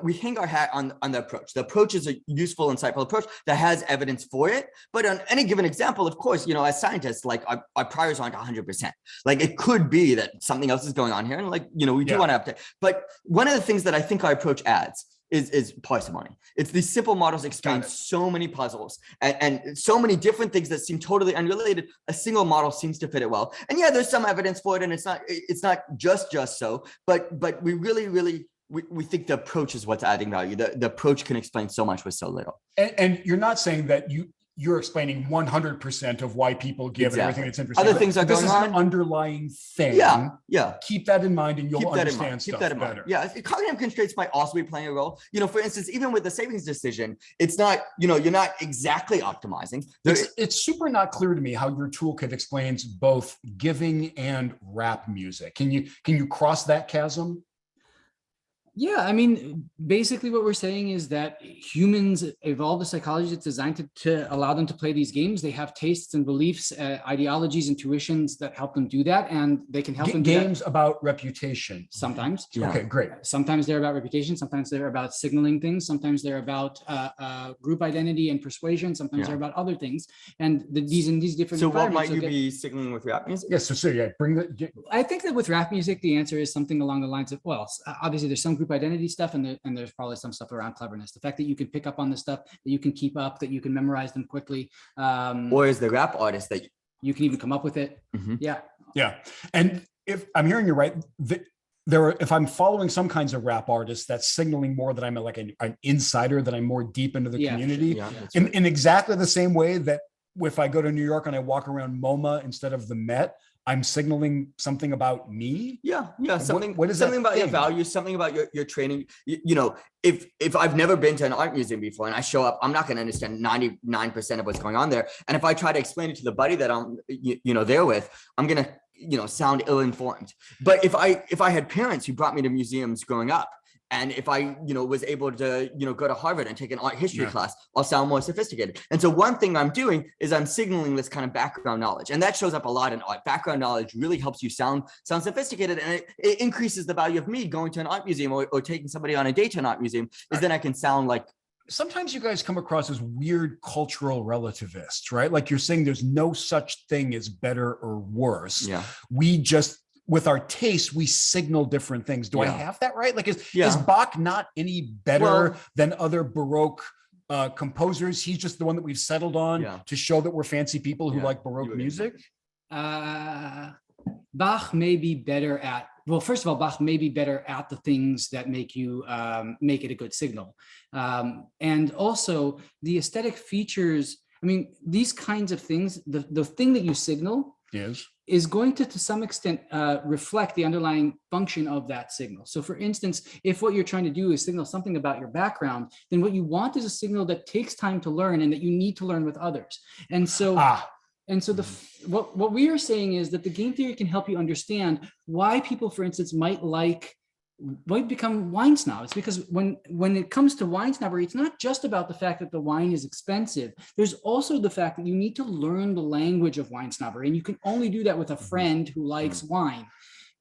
B: we hang our hat on the approach. The approach is a useful, insightful approach that has evidence for it. But on any given example, of course, as scientists, our priors aren't 100%. It could be that something else is going on here. And we do want to update. But one of the things that I think our approach adds is parsimony. It's these simple models explain so many puzzles and so many different things that seem totally unrelated. A single model seems to fit it well. And there's some evidence for it, and it's not just so, but we really we think the approach is what's adding value. The approach can explain so much with so little. And you're not saying that you're explaining 100% of why people give and everything that's interesting.
D: Other things are going on.
B: This is an underlying thing.
D: Yeah.
B: Keep that in mind and you'll understand stuff better.
D: Yeah. Cognitive constraints might also be playing a role. For instance, even with the savings decision, it's not, you're not exactly optimizing.
B: It's super not clear to me how your toolkit explains both giving and rap music. Can you cross that chasm?
C: Yeah, basically what we're saying is that humans evolved a psychology that's designed to allow them to play these games. They have tastes and beliefs, ideologies, intuitions that help them do that, and they can help them do
B: games about reputation.
C: Sometimes.
B: Yeah. Okay, great.
C: Sometimes they're about reputation. Sometimes they're about signaling things. Sometimes they're about group identity and persuasion. Sometimes they're about other things. And these different.
D: So what might you be signaling with rap music?
B: Yes.
C: I think that with rap music, the answer is something along the lines of, obviously there's some group identity stuff, and there's probably some stuff around cleverness. The fact that you can pick up on this stuff, that you can keep up, that you can memorize them quickly.
D: Or is the rap artist that
C: you can even come up with it.
D: Mm-hmm.
C: Yeah.
B: And if I'm hearing you right, if I'm following some kinds of rap artists, that's signaling more that I'm an insider, that I'm more deep into the community in exactly the same way that if I go to New York and I walk around MoMA instead of the Met, I'm signaling something about me.
D: Yeah. Something,
B: what is
D: something
B: that
D: about your
B: thing?
D: values, something about your training. You know, if I've never been to an art museum before and I show up, I'm not going to understand 99% of what's going on there. And if I try to explain it to the buddy that I'm, there with, I'm going to, sound ill-informed. But if I had parents who brought me to museums growing up, and if I, was able to, go to Harvard and take an art history class, I'll sound more sophisticated. And so one thing I'm doing is I'm signaling this kind of background knowledge. And that shows up a lot in art. Background knowledge really helps you sound sophisticated. And it increases the value of me going to an art museum or taking somebody on a date to an art museum, is then I can sound like.
B: Sometimes you guys come across as weird cultural relativists, right? Like you're saying there's no such thing as better or worse.
D: Yeah.
B: We just, with our taste, we signal different things. Do I have that right? Like, is Bach not any better than other Baroque composers? He's just the one that we've settled on to show that we're fancy people who like Baroque music.
C: Bach may be better at, well, first of all, Bach may be better at the things that make you make it a good signal. And also the aesthetic features, I mean, these kinds of things, the thing that you signal is going to some extent reflect the underlying function of that signal. So for instance, if what you're trying to do is signal something about your background, then what you want is a signal that takes time to learn and that you need to learn with others. And so what we are saying is that the game theory can help you understand why people, for instance, might become wine snobs. Because when it comes to wine snobbery, it's not just about the fact that the wine is expensive. There's also the fact that you need to learn the language of wine snobbery, and you can only do that with a friend who likes wine,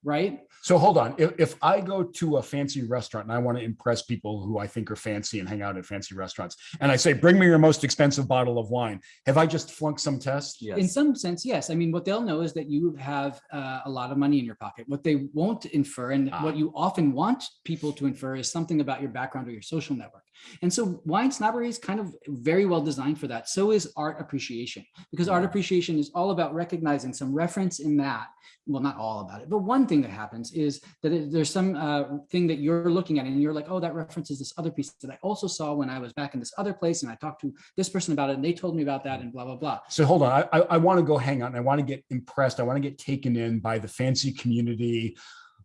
C: right?
B: So hold on. If I go to a fancy restaurant and I want to impress people who I think are fancy and hang out at fancy restaurants, and I say, bring me your most expensive bottle of wine, have I just flunked some test?
C: Yes. In some sense, yes. I mean, what they'll know is that you have a lot of money in your pocket. What they won't infer, and what you often want people to infer, is something about your background or your social network. And so wine snobbery is kind of very well designed for that. So is art appreciation, because art appreciation is all about recognizing some reference in that. Well, not all about it, but one thing that happens is that there's some thing that you're looking at and you're like, oh, that references this other piece that I also saw when I was back in this other place and I talked to this person about it and they told me about that and blah, blah, blah.
B: So hold on, I want to go hang out and I want to get impressed. I want to get taken in by the fancy community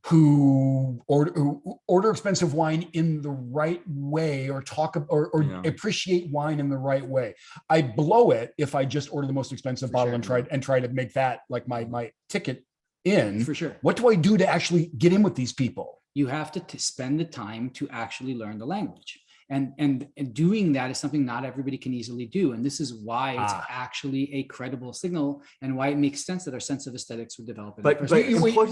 B: who order expensive wine in the right way, or appreciate wine in the right way. I blow it if I just order the most expensive bottle and try to make that like my ticket in.
C: For sure.
B: What do I do to actually get in with these people?
C: You have to spend the time to actually learn the language. And doing that is something not everybody can easily do. And this is why it's actually a credible signal and why it makes sense that our sense of aesthetics would develop.
B: But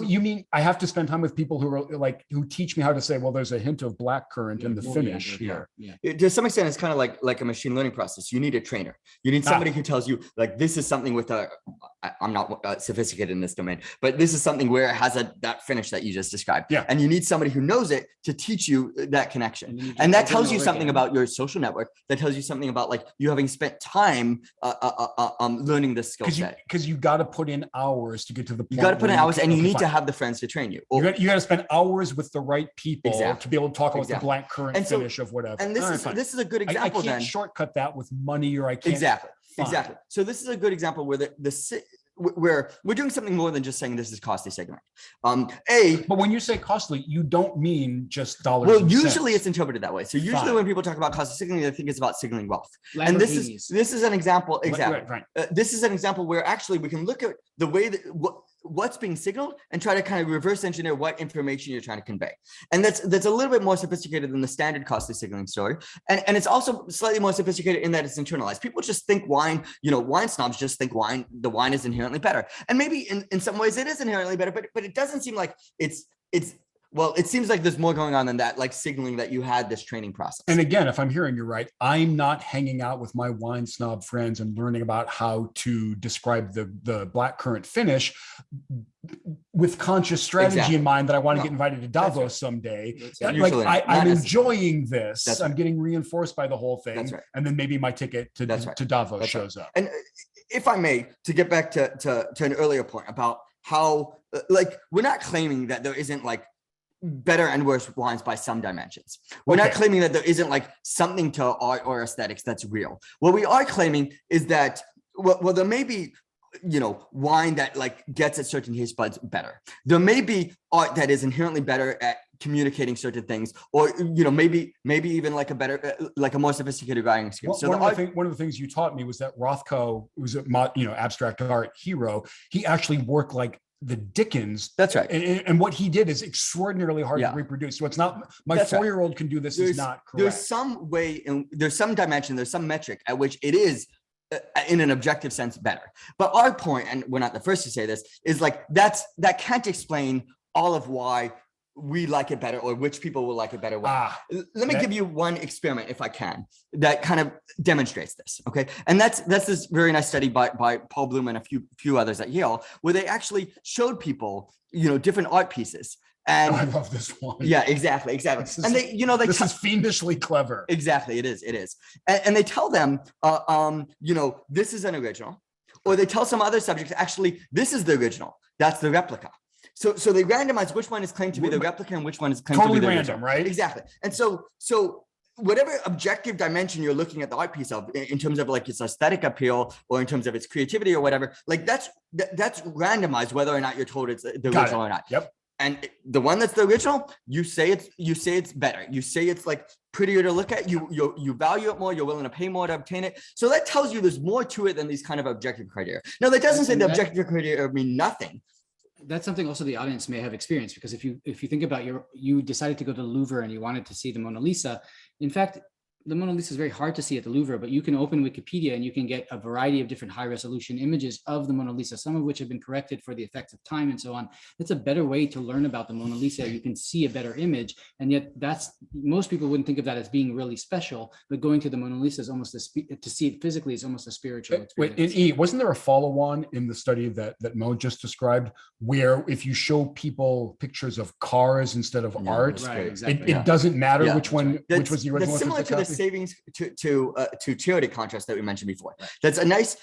B: you mean I have to spend time with people who teach me how to say, well, there's a hint of blackcurrant in the finish here.
D: Yeah. To some extent, it's kind of like a machine learning process. You need a trainer. You need somebody who tells you, like, this is something with I'm not sophisticated in this domain, but this is something where it has that finish that you just described.
B: Yeah.
D: And you need somebody who knows it to teach you that connection. And that tells you something about your social network. That tells you something about, like, you having spent time learning this skill set.
B: Because you got to put in hours to get to the point.
D: You got to put in hours, and you need to have the friends to train you.
B: You got to spend hours with the right people to be able to talk about the blackcurrant finish of whatever.
D: And this is a good example.
B: I can't shortcut that with money, or I can't.
D: Exactly. So this is a good example where where we're doing something more than just saying this is costly signaling.
B: But when you say costly, you don't mean just dollars.
D: Well, usually it's interpreted that way. So usually when people talk about costly signaling, they think it's about signaling wealth. And this is an example. Exactly.
B: Right.
D: This is an example where actually we can look at the way that what's being signaled and try to kind of reverse engineer what information you're trying to convey. And that's a little bit more sophisticated than the standard costly signaling story. And it's also slightly more sophisticated in that it's internalized. People just think wine, wine snobs just think the wine is inherently better. And maybe in some ways it is inherently better, but it doesn't seem like it seems like there's more going on than that, like signaling that you had this training process.
B: And again, if I'm hearing you right, I'm not hanging out with my wine snob friends and learning about how to describe the blackcurrant finish with conscious strategy in mind that I want to get invited to Davos someday. I'm enjoying this. I'm getting reinforced by the whole thing. And then maybe my ticket to Davos shows up.
D: And if I may, to get back to an earlier point about how, we're not claiming that there isn't better and worse wines by some dimensions. We're not claiming that there isn't something to art or aesthetics that's real. What we are claiming is that, well, there may be wine that like gets at certain taste buds better. There may be art that is inherently better at communicating certain things, or maybe even like a better like a more sophisticated writing skill. So
B: one of the things you taught me was that Rothko was a abstract art hero. He actually worked like the Dickens.
D: That's right.
B: And what he did is extraordinarily hard to reproduce. So it's not my 4-year-old can do this. Is not correct.
D: There's some way, there's some dimension, there's some metric at which it is in an objective sense better. But our point, and we're not the first to say this, is like that can't explain all of why we like it better, or which people will like it better. Let me give you one experiment, if I can, that kind of demonstrates this. Okay, and that's this very nice study by Paul Bloom and a few others at Yale, where they actually showed people different art pieces. And
B: I love this one.
D: Yeah, exactly. And
B: this is fiendishly clever.
D: Exactly, it is. And they tell them, this is an original, or they tell some other subjects, actually, this is the original. That's the replica. So they randomize which one is claimed to be the replica and which one is claimed to be the original.
B: Right?
D: Exactly. And so whatever objective dimension you're looking at the art piece of, in terms of like its aesthetic appeal or in terms of its creativity or whatever, like that's randomized whether or not you're told it's the original or not.
B: Yep.
D: And the one that's the original, you say it's better. You say it's like prettier to look at. You value it more. You're willing to pay more to obtain it. So that tells you there's more to it than these kind of objective criteria. Now, that doesn't say the objective criteria mean nothing.
C: That's something also the audience may have experienced, because if you think about you decided to go to the Louvre and you wanted to see the Mona Lisa. In fact, the Mona Lisa is very hard to see at the Louvre, but you can open Wikipedia and you can get a variety of different high resolution images of the Mona Lisa, some of which have been corrected for the effects of time and so on. It's a better way to learn about the Mona Lisa. You can see a better image. And yet most people wouldn't think of that as being really special, but going to the Mona Lisa is almost to see it physically is almost a spiritual experience.
B: Wait, in E, wasn't there a follow-on in the study that Mo just described, where if you show people pictures of cars instead of art,
C: right, exactly.
B: it doesn't matter which one, which was the original?
D: That's similar to the savings to charity contrast that we mentioned before. That's a nice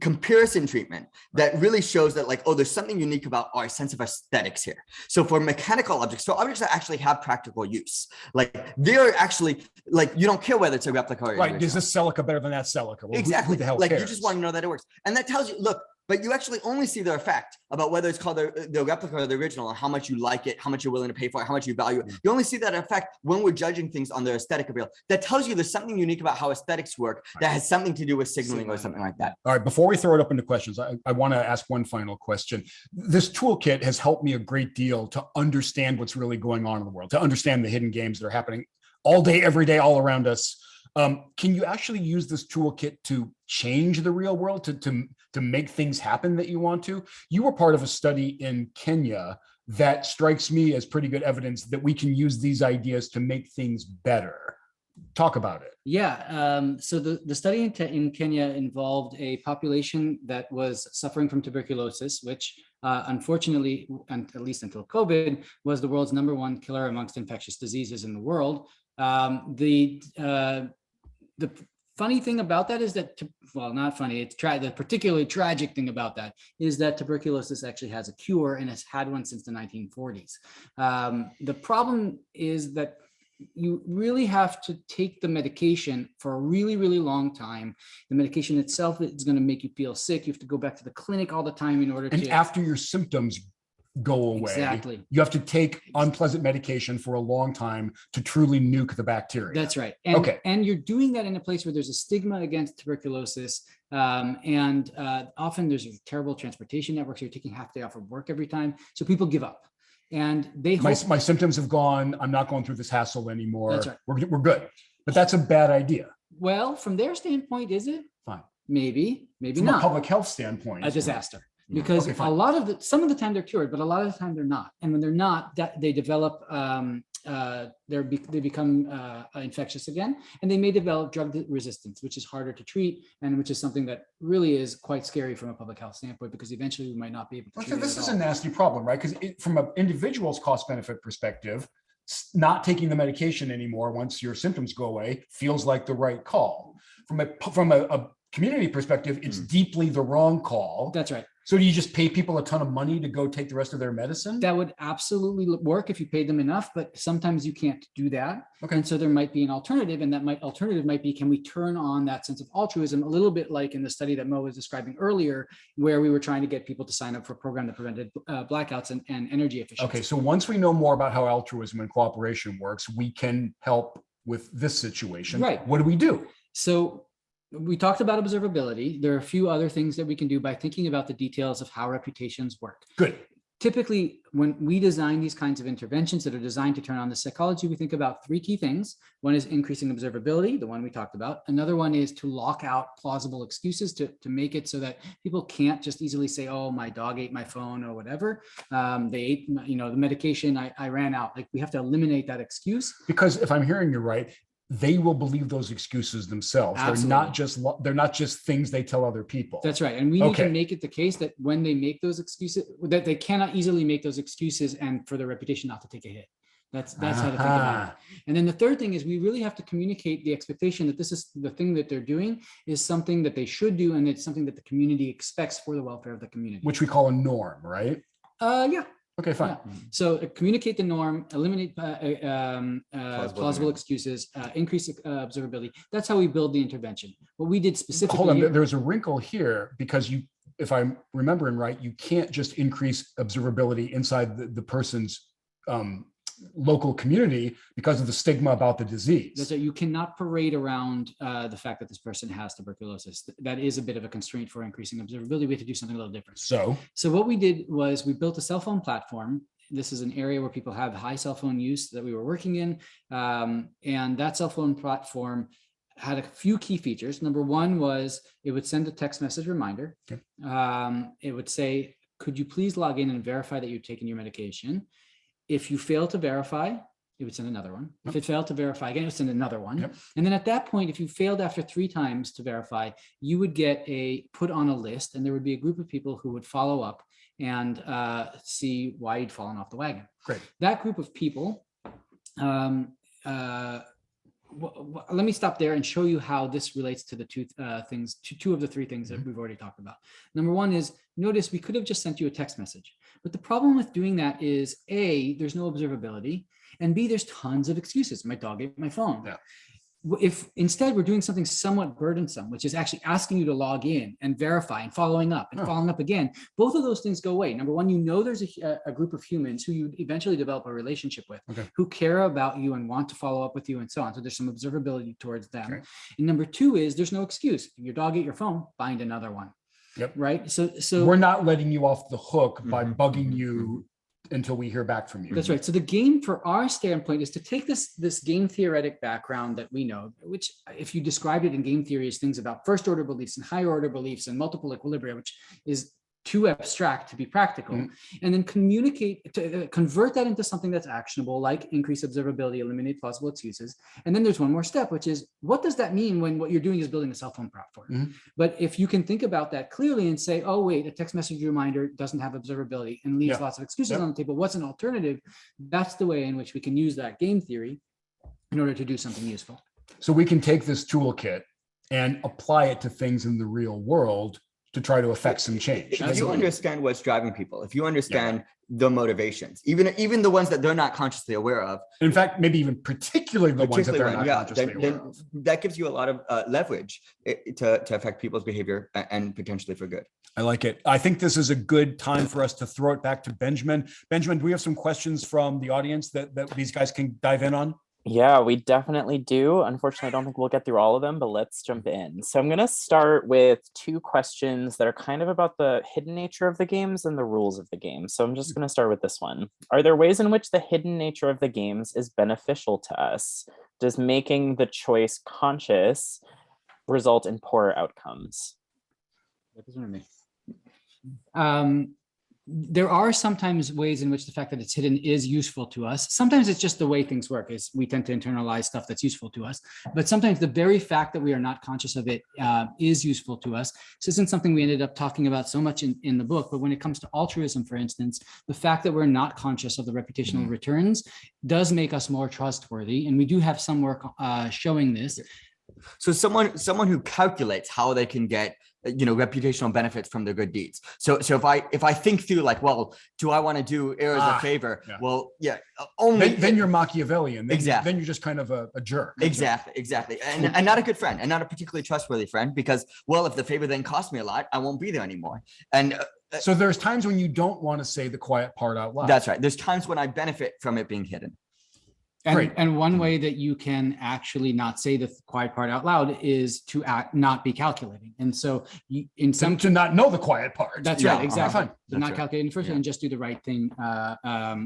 D: comparison treatment that really shows that, like, oh, there's something unique about our sense of aesthetics here. So for mechanical objects, so objects that actually have practical use, like they're actually like, you don't care whether it's a replica or
B: right. Is this Celica better than that Celica? Well,
D: exactly.
B: Who the hell
D: like
B: cares?
D: You just want to know that it works, and that tells you, look. But you actually only see the effect about whether it's called the replica or the original, and how much you like it, how much you're willing to pay for it, how much you value it. You only see that effect when we're judging things on their aesthetic appeal. That tells you there's something unique about how aesthetics work that has something to do with signaling or something like that.
B: All right, before we throw it up into questions, I want to ask one final question. This toolkit has helped me a great deal to understand what's really going on in the world, to understand the hidden games that are happening all day, every day, all around us. Can you actually use this toolkit to change the real world, to make things happen that you want to? You were part of a study in Kenya that strikes me as pretty good evidence that we can use these ideas to make things better. Talk about it.
C: Yeah. So the study in Kenya involved a population that was suffering from tuberculosis, which unfortunately, and at least until COVID, was the world's #1 killer amongst infectious diseases in the world. The funny thing about that is that, well, not funny, it's the particularly tragic thing about that is that tuberculosis actually has a cure and has had one since the 1940s. The problem is that you really have to take the medication for a really, really long time. The medication itself is going to make you feel sick. You have to go back to the clinic all the time in order to...
B: And after your symptoms go away,
C: exactly,
B: you have to take unpleasant medication for a long time to truly nuke the bacteria.
C: That's right. And you're doing that in a place where there's a stigma against tuberculosis, and often there's terrible transportation networks. You're taking half day off of work every time, so people give up, and they
B: my symptoms have gone. I'm not going through this hassle anymore.
C: That's right.
B: We're good. But that's a bad idea.
C: Well, from their standpoint, is it?
B: Fine.
C: Maybe
B: from
C: not.
B: a public health standpoint,
C: a disaster. Because some of the time they're cured, but a lot of the time they're not. And when they're not, they develop, they become infectious again, and they may develop drug resistance, which is harder to treat, and which is something that really is quite scary from a public health standpoint, because eventually we might not be able to treat it.
B: This is a nasty problem, right? Because from an individual's cost benefit perspective, not taking the medication anymore once your symptoms go away feels like the right call. From a community perspective, it's deeply the wrong call.
C: That's right.
B: So do you just pay people a ton of money to go take the rest of their medicine?
C: That would absolutely work if you paid them enough, but sometimes you can't do that.
B: Okay.
C: And so there might be an alternative, and alternative might be, can we turn on that sense of altruism, a little bit like in the study that Mo was describing earlier, where we were trying to get people to sign up for a program that prevented blackouts and energy efficiency.
B: Okay, so once we know more about how altruism and cooperation works, we can help with this situation.
C: Right.
B: What do we do?
C: So we talked about observability. There are a few other things that we can do by thinking about the details of how reputations work.
B: Good.
C: Typically, when we design these kinds of interventions that are designed to turn on the psychology, we think about three key things. One is increasing observability, the one we talked about. Another one is to lock out plausible excuses to make it so that people can't just easily say, oh, my dog ate my phone or whatever. They ate, the medication, I ran out. Like, we have to eliminate that excuse.
B: Because if I'm hearing you right, they will believe those excuses themselves.
C: Absolutely.
B: They're not just things they tell other people.
C: That's right. And we need to make it the case that when they make those excuses, that they cannot easily make those excuses and for their reputation not to take a hit. That's how to think about it. And then the third thing is we really have to communicate the expectation that this is the thing that they're doing is something that they should do, and it's something that the community expects for the welfare of the community.
B: Which we call a norm, right?
C: Yeah.
B: Okay, fine.
C: Yeah. So communicate the norm, eliminate plausible excuses, increase observability. That's how we build the intervention. What we did specifically.
B: Hold on, there's a wrinkle here because if I'm remembering right, you can't just increase observability inside the person's local community because of the stigma about the disease.
C: That's right. You cannot parade around the fact that this person has tuberculosis. That is a bit of a constraint for increasing observability. We have to do something a little different. So what we did was we built a cell phone platform. This is an area where people have high cell phone use that we were working in. And that cell phone platform had a few key features. Number one was it would send a text message reminder. Okay. It would say, could you please log in and verify that you've taken your medication? If you fail to verify, it would send another one. If it failed to verify again, it would send another one. Yep. And then at that point, if you failed after 3 times to verify, you would get put on a list, and there would be a group of people who would follow up and see why you'd fallen off the wagon.
B: Great.
C: That group of people, let me stop there and show you how this relates to the two of the three things that we've already talked about. Number one is, notice we could have just sent you a text message. But the problem with doing that is A, there's no observability, and B, there's tons of excuses. My dog ate my phone. Yeah. If instead we're doing something somewhat burdensome, which is actually asking you to log in and verify and following up again, both of those things go away. Number one, there's a group of humans who you eventually develop a relationship with, who care about you and want to follow up with you and so on. So there's some observability towards them. Okay. And number two is there's no excuse. Your dog ate your phone, find another one. Yep. Right. So
B: we're not letting you off the hook by bugging you until we hear back from you.
C: That's right. So the game for our standpoint is to take this game theoretic background that we know, which if you described it in game theory as things about first order beliefs and higher order beliefs and multiple equilibria, which is too abstract to be practical, and then convert that into something that's actionable, like increase observability, eliminate plausible excuses. And then there's one more step, which is, what does that mean when what you're doing is building a cell phone platform? But if you can think about that clearly and say, oh, wait, a text message reminder doesn't have observability and leaves lots of excuses on the table, what's an alternative? That's the way in which we can use that game theory in order to do something useful.
B: So we can take this toolkit and apply it to things in the real world to try to affect some change.
D: If you understand what's driving people, if you understand the motivations, even the ones that they're not consciously aware of.
B: In fact, maybe even particularly the ones that they're not consciously aware of.
D: That gives you a lot of leverage to affect people's behavior and potentially for good.
B: I like it. I think this is a good time for us to throw it back to Benjamin. Benjamin, do we have some questions from the audience that these guys can dive in on?
A: Yeah, we definitely do. Unfortunately, I don't think we'll get through all of them, but let's jump in. So I'm going to start with 2 questions that are kind of about the hidden nature of the games and the rules of the game. So I'm just going to start with this one. Are there ways in which the hidden nature of the games is beneficial to us? Does making the choice conscious result in poorer outcomes?
C: There are sometimes ways in which the fact that it's hidden is useful to us. Sometimes it's just the way things work, is we tend to internalize stuff that's useful to us. But sometimes the very fact that we are not conscious of it is useful to us. This isn't something we ended up talking about so much in the book, but when it comes to altruism, for instance, the fact that we're not conscious of the reputational returns does make us more trustworthy. And we do have some work showing this.
D: So someone who calculates how they can get reputational benefits from their good deeds. So if I think through like, well, do I want to do Erez a favor?
B: Yeah.
D: Well, yeah, only
B: then you're Machiavellian.
D: Exactly.
B: Then you're just kind of a jerk.
D: Exactly. And not a good friend, and not a particularly trustworthy friend, because, well, if the favor then costs me a lot, I won't be there anymore. And
B: so there's times when you don't want to say the quiet part out loud.
D: That's right. There's times when I benefit from it being hidden.
C: And one way that you can actually not say the quiet part out loud is to not be calculating. And so
B: to not know the quiet part.
C: That's right, exactly.
D: That's
C: Not
D: right.
C: calculating first and just do the right thing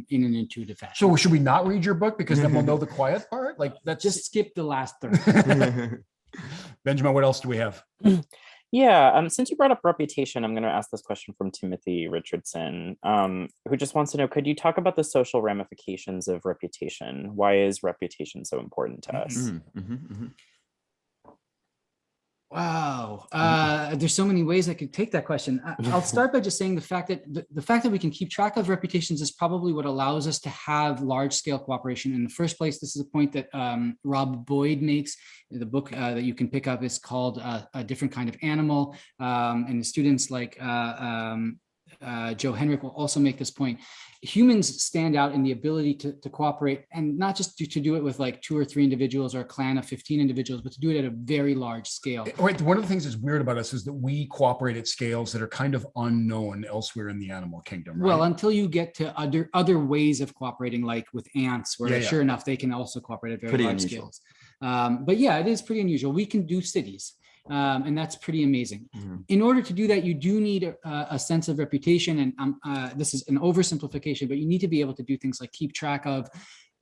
C: in an intuitive fashion.
B: So should we not read your book because then we'll know the quiet part? Like that's
C: Just skip the last third.
B: Benjamin, what else do we have?
A: Yeah, since you brought up reputation, I'm going to ask this question from Timothy Richardson, who just wants to know, could you talk about the social ramifications of reputation? Why is reputation so important to us?
C: Wow. There's so many ways I could take that question. I'll start by just saying the fact that we can keep track of reputations is probably what allows us to have large scale cooperation in the first place. This is a point that Rob Boyd makes. The book that you can pick up is called A Different Kind of Animal. And the students like Joe Henrik will also make this point. Humans stand out in the ability to cooperate, and not just to do it with like 2 or 3 individuals or a clan of 15 individuals, but to do it at a very large scale.
B: Right. One of the things that's weird about us is that we cooperate at scales that are kind of unknown elsewhere in the animal kingdom. Right?
C: Well, until you get to other ways of cooperating, like with ants, where sure enough, they can also cooperate at very large scales. But yeah, it is pretty unusual. We can do cities. And that's pretty amazing. In order to do that, you do need a sense of reputation. And this is an oversimplification, but you need to be able to do things like keep track of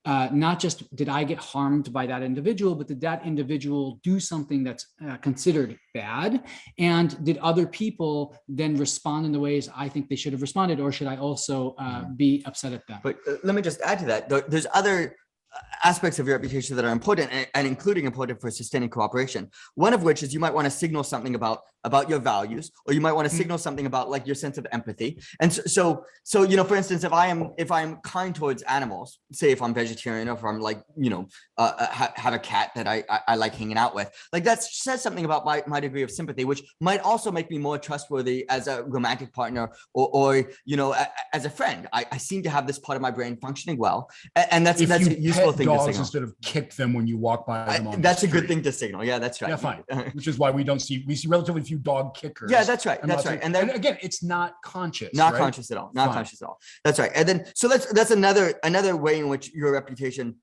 C: not just did I get harmed by that individual, but did that individual do something that's considered bad? And did other people then respond in the ways I think they should have responded? Or should I also be upset at them?
D: But let me just add to that. There's other aspects of your reputation that are important and including important for sustaining cooperation. One of which is you might want to signal something about your values, or you might want to signal something about like your sense of empathy. And so for instance, if I'm kind towards animals, say if I'm vegetarian, or if I'm like have a cat that I like hanging out with, like that says something about my degree of sympathy, which might also make me more trustworthy as a romantic partner or as a friend. I seem to have this part of my brain functioning well, and that's a useful thing to signal.
B: Instead of kick them when you walk by them.
D: That's a good thing to signal. Yeah, that's right.
B: Yeah, fine. Which is why we see relatively few dog kickers.
D: Yeah, that's right. That's right.
B: And again, it's not conscious.
D: Not
B: right?
D: conscious at all. Not conscious at all. That's right. And then so that's another way in which your reputation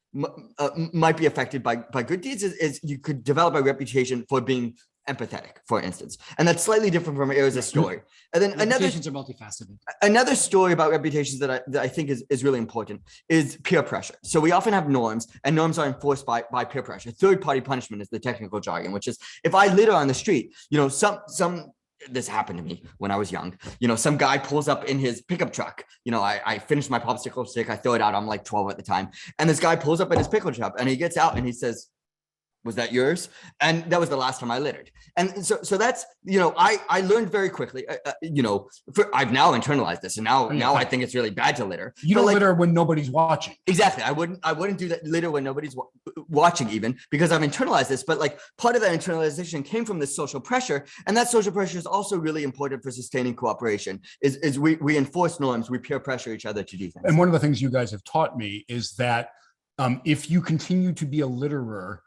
D: might be affected by good deeds is you could develop a reputation for being empathetic, for instance, and that's slightly different from Erez's story. And then
C: reputations are multifaceted.
D: Another story about reputations that I think is really important is peer pressure. So we often have norms, and norms are enforced by peer pressure. Third-party punishment is the technical jargon, which is if I litter on the street, this happened to me when I was young. Some guy pulls up in his pickup truck. I finished my popsicle stick, I throw it out. I'm like 12 at the time, and this guy pulls up in his pickle truck, and he gets out and he says, "Was that yours?" And that was the last time I littered. And so that's, I learned very quickly, I've now internalized this. And now I think it's really bad to litter.
B: You don't litter when nobody's watching.
D: Exactly. I wouldn't do that litter when nobody's watching, even because I've internalized this. But like part of that internalization came from this social pressure. And that social pressure is also really important for sustaining cooperation is we enforce norms, we peer pressure each other to do things.
B: And one of the things you guys have taught me is that if you continue to be a litterer,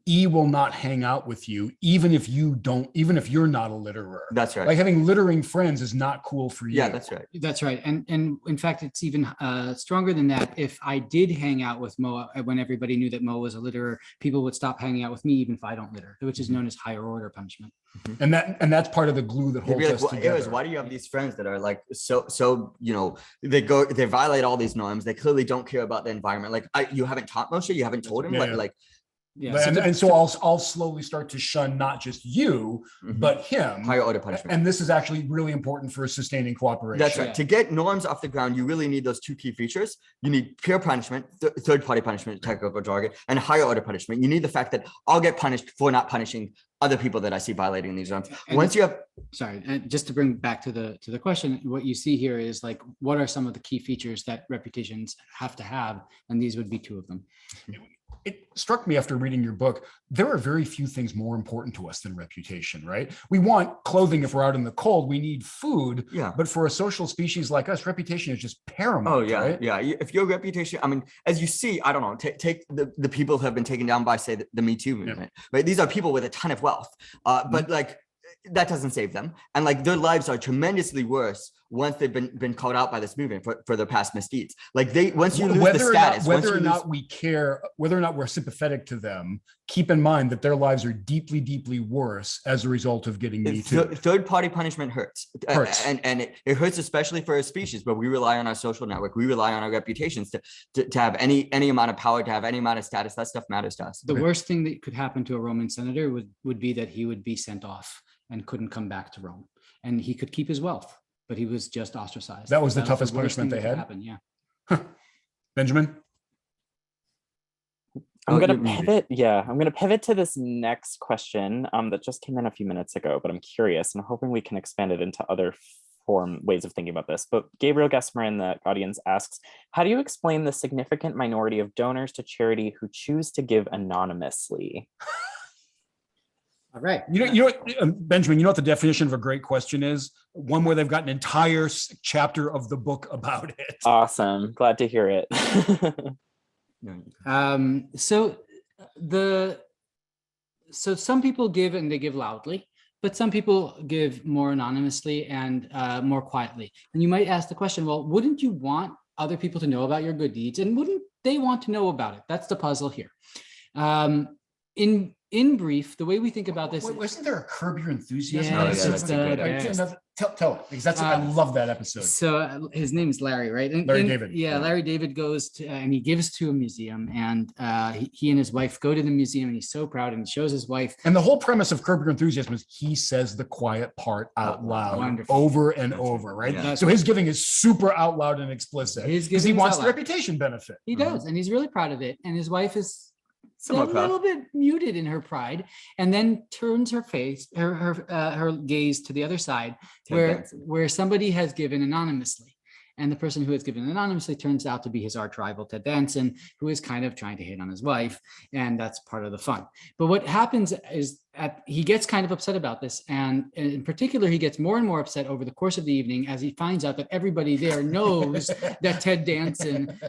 B: E will not hang out with you, even if you're not a litterer.
D: That's right.
B: Like having littering friends is not cool for you.
D: Yeah, that's right.
C: That's right. And in fact, it's even stronger than that. If I did hang out with Mo when everybody knew that Mo was a litterer, people would stop hanging out with me, even if I don't litter, which is known as higher order punishment.
B: And that's part of the glue that holds us together.
D: Erez, why do you have these friends that are like so they violate all these norms? They clearly don't care about the environment. Like you haven't taught Moshe, you haven't told him like.
B: Yeah, and so I'll slowly start to shun not just you, but him.
D: Higher order punishment.
B: And this is actually really important for sustaining cooperation.
D: That's right. To get norms off the ground, you really need those two key features. You need peer punishment, third-party punishment, technical jargon, and higher order punishment. You need the fact that I'll get punished for not punishing other people that I see violating these norms. Once you have,
C: and just to bring back to the question, what you see here is like, what are some of the key features that reputations have to have? And these would be two of them.
B: it struck me after reading your book, there are very few things more important to us than reputation, right? We want clothing if we're out in the cold, we need food, but for a social species like us, reputation is just paramount, right?
D: If your reputation, I mean, as you see, I don't know, take the people who have been taken down by, say, the Me Too movement, right? These are people with a ton of wealth, but like, that doesn't save them. And like their lives are tremendously worse once they've been called out by this movement for their past misdeeds. Like once you lose the status,
B: whether or not we care, whether or not we're sympathetic to them, keep in mind that their lives are deeply, deeply worse as a result of getting Me Too.
D: Third party punishment hurts. And it hurts especially for a species where we rely on our social network. We rely on our reputations to have any amount of power, to have any amount of status. That stuff matters to us.
C: The worst thing that could happen to a Roman senator would be that he would be sent off and couldn't come back to Rome, and he could keep his wealth, but he was just ostracized.
B: That was the toughest punishment they had. Benjamin?
A: I'm going to pivot to this next question that just came in a few minutes ago, but I'm curious and I'm hoping we can expand it into other ways of thinking about this. But Gabriel Gesmer in the audience asks, how do you explain the significant minority of donors to charity who choose to give anonymously?
C: All right.
B: You know what, Benjamin, you know what the definition of a great question is? One where they've got an entire chapter of the book about it.
A: Awesome. Glad to hear it.
C: So some people give and they give loudly, but some people give more anonymously and more quietly. And you might ask the question, well, wouldn't you want other people to know about your good deeds? And wouldn't they want to know about it? That's the puzzle here. In brief, the way we think about this.
B: Wasn't there a Curb Your Enthusiasm?
C: Yeah,
B: tell it, because I love that episode.
C: So his name is Larry, right?
B: Larry David.
C: Yeah, Larry David goes to, and he gives to a museum, and he and his wife go to the museum, and he's so proud, and he shows his wife.
B: And the whole premise of Curb Your Enthusiasm is he says the quiet part out loud over and over, right? Yeah. So his giving is super out loud and explicit because he wants the reputation benefit.
C: He does, and he's really proud of it. And his wife is a little bit muted in her pride, and then turns her face, her gaze to the other side, where somebody has given anonymously. And the person who has given anonymously turns out to be his arch rival, Ted Danson, who is kind of trying to hit on his wife. And that's part of the fun. But what happens is he gets kind of upset about this. And in particular, he gets more and more upset over the course of the evening as he finds out that everybody there knows that Ted Danson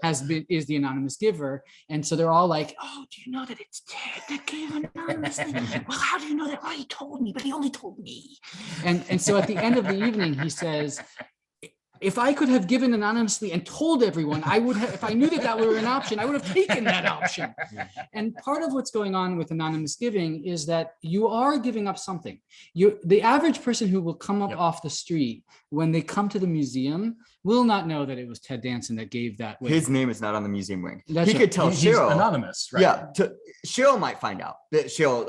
C: is the anonymous giver. And so they're all like, oh, do you know that it's Ted that gave anonymously? Well, how do you know that? Well, he told me, but he only told me. And so at the end of the evening, he says, if I could have given anonymously and told everyone, I would have, if I knew that were an option, I would have taken that option. And part of what's going on with anonymous giving is that you are giving up something. The average person who will come up off the street when they come to the museum will not know that it was Ted Danson that gave that.
D: His name is not on the museum wing.
C: He
D: could tell Cheryl.
B: He's anonymous, right?
D: Yeah, Cheryl might find out that Cheryl,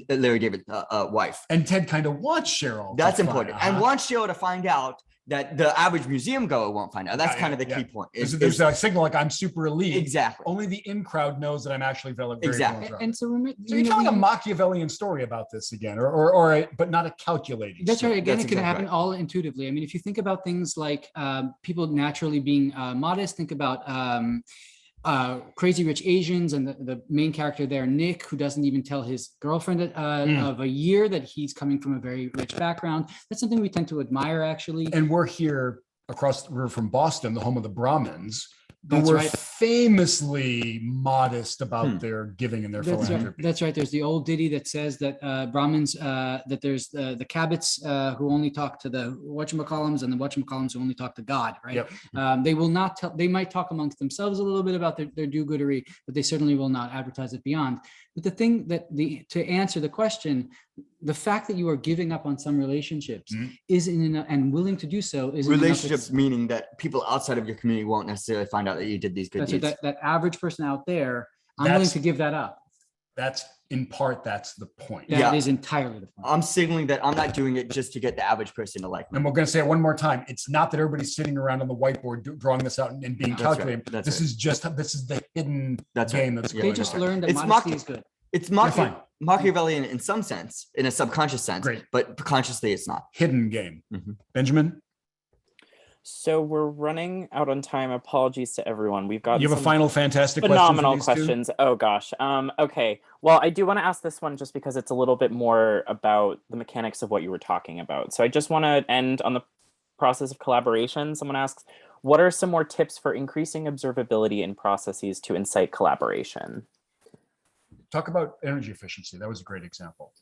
D: Larry David's wife.
B: And Ted kind of wants Cheryl.
D: That's important. And wants Cheryl to find out that the average museum goer won't find out. That's kind of the key point.
B: There's a signal like I'm super elite.
D: Exactly.
B: Only the in crowd knows that I'm actually very
D: exactly.
C: And so
B: you're telling a Machiavellian story about this again, but not a calculating.
C: That's
B: story.
C: right. Again, it can happen all intuitively. I mean, if you think about things like people naturally being modest, think about Crazy Rich Asians and the main character there, Nick, who doesn't even tell his girlfriend of a year that he's coming from a very rich background. That's something we tend to admire, actually.
B: And we're here we're from Boston, the home of the Brahmins. But we're famously modest about their giving and their philanthropy.
C: That's right. There's the old ditty that says that Brahmins, that there's the Cabots who only talk to the whatchamacallums and the whatchamacallums who only talk to God, right? Yep. They will not tell, they might talk amongst themselves a little bit about their do-goodery, but they certainly will not advertise it beyond. But the thing to answer the question, the fact that you are giving up on some relationships and willing to do so is
D: relationships, meaning that people outside of your community won't necessarily find out that you did these good deeds.
C: That average person out there, I'm willing to give that up.
B: That's the point.
C: That is entirely the point.
D: I'm signaling that I'm not doing it just to get the average person to like me.
B: And we're going to say it one more time. It's not that everybody's sitting around on the whiteboard drawing this out and being calculated.
D: Right.
B: This is the hidden game that's going on.
C: They just learned that modesty is good.
D: It's Machiavellian in some sense, in a subconscious sense, but consciously it's not.
B: Hidden game. Benjamin?
A: So we're running out on time. Apologies to everyone. We've got
B: You have a final fantastic question for
A: phenomenal
B: these two?
A: questions. Oh gosh. Okay. Well, I do want to ask this one just because it's a little bit more about the mechanics of what you were talking about. So I just want to end on the process of collaboration. Someone asks, what are some more tips for increasing observability in processes to incite collaboration?
B: Talk about energy efficiency. That was a great example.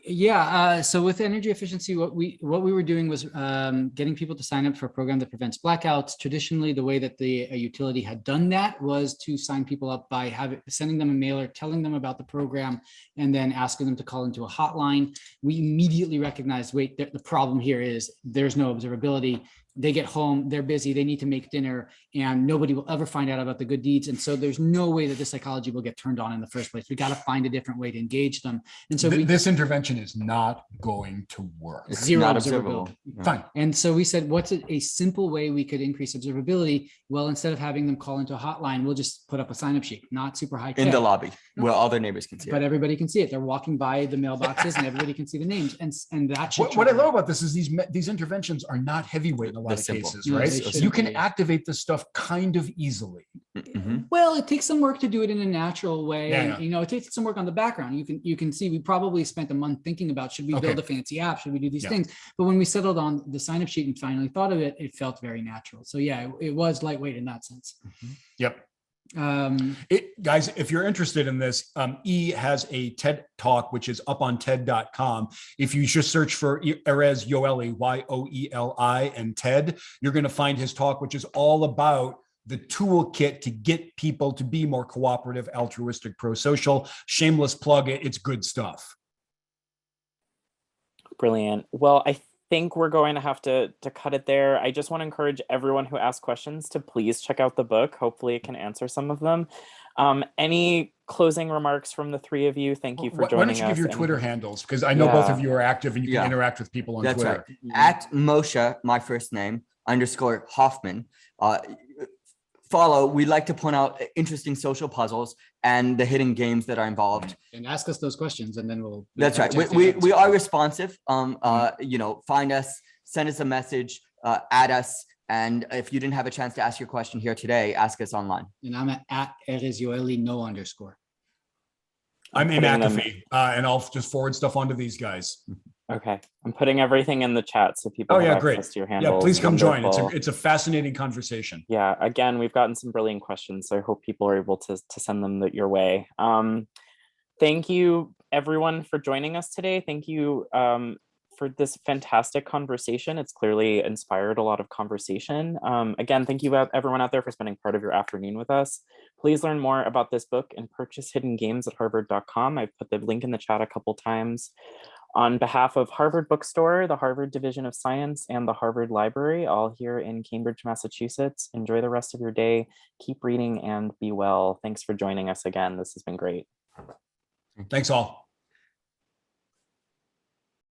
C: Yeah. So with energy efficiency, what we were doing was getting people to sign up for a program that prevents blackouts. Traditionally, the way that the utility had done that was to sign people up by sending them a mailer, telling them about the program, and then asking them to call into a hotline. We immediately recognized, wait, the problem here is there's no observability. They get home, they're busy, they need to make dinner, and nobody will ever find out about the good deeds. And so there's no way that this psychology will get turned on in the first place. We got to find a different way to engage them. And so
B: this intervention is not going to work.
C: Zero
D: Not
C: observability.
D: observable.
B: Fine.
C: And so we said, what's a simple way we could increase observability? Well, instead of having them call into a hotline, we'll just put up a sign-up sheet, not super high tech.
D: In the lobby where all their neighbors can see
C: But
D: it.
C: everybody can see it. They're walking by the mailboxes and everybody can see the names. And that should
B: What I love about this is these interventions are not heavyweight in a lot
D: They're
B: of
D: simple.
B: cases,
C: No,
B: right?
C: they shouldn't
B: You can
C: be.
B: activate this stuff kind of easily.
D: Mhm.
C: Well, it takes some work to do it in a natural way.
B: Yeah,
C: And,
B: yeah.
C: you know, it takes some work on the background. You can see we probably spent a month thinking about, should we
B: Okay.
C: build a fancy app? Should we do these
B: Yeah.
C: things? But when we settled on the sign-up sheet and finally thought of it, it felt very natural. So yeah, it was lightweight in that sense.
B: Yep.
C: Um,
B: Guys, if you're interested in this, E has a TED talk, which is up on TED.com. If you just search for Erez Yoeli, Yoeli, and TED, you're going to find his talk, which is all about the toolkit to get people to be more cooperative, altruistic, pro-social. Shameless plug, it's good stuff.
A: Brilliant. Well, I think we're going to have to cut it there. I just want to encourage everyone who asks questions to please check out the book. Hopefully it can answer some of them. Any closing remarks from the three of you? Thank you for joining us.
B: Why don't you give your Twitter handles? Because I know both of you are active and you can interact with people on Twitter.
D: Right. At Moshe, my first name, _ Hoffman. Follow. We like to point out interesting social puzzles and the hidden games that are involved.
C: and ask us those questions and then we'll.
D: That's right. We are responsive. You know, find us, send us a message, add us. And if you didn't have a chance to ask your question here today, ask us online.
C: And I'm at Erez Yoeli, no underscore.
B: I'm McAfee, and I'll just forward stuff onto these guys.
A: Okay, I'm putting everything in the chat so people have access to your handles.
B: Yeah, please come join.
A: Wonderful.
B: It's a fascinating conversation.
A: Yeah, again, we've gotten some brilliant questions, so I hope people are able to send them your way. Thank you, everyone, for joining us today. Thank you for this fantastic conversation. It's clearly inspired a lot of conversation. Again, thank you everyone out there for spending part of your afternoon with us. Please learn more about this book and purchase Hidden Games at harvard.com. I've put the link in the chat a couple times. On behalf of Harvard Bookstore, the Harvard Division of Science, and the Harvard Library, all here in Cambridge, Massachusetts, enjoy the rest of your day. Keep reading and be well. Thanks for joining us again. This has been great.
B: Thanks all.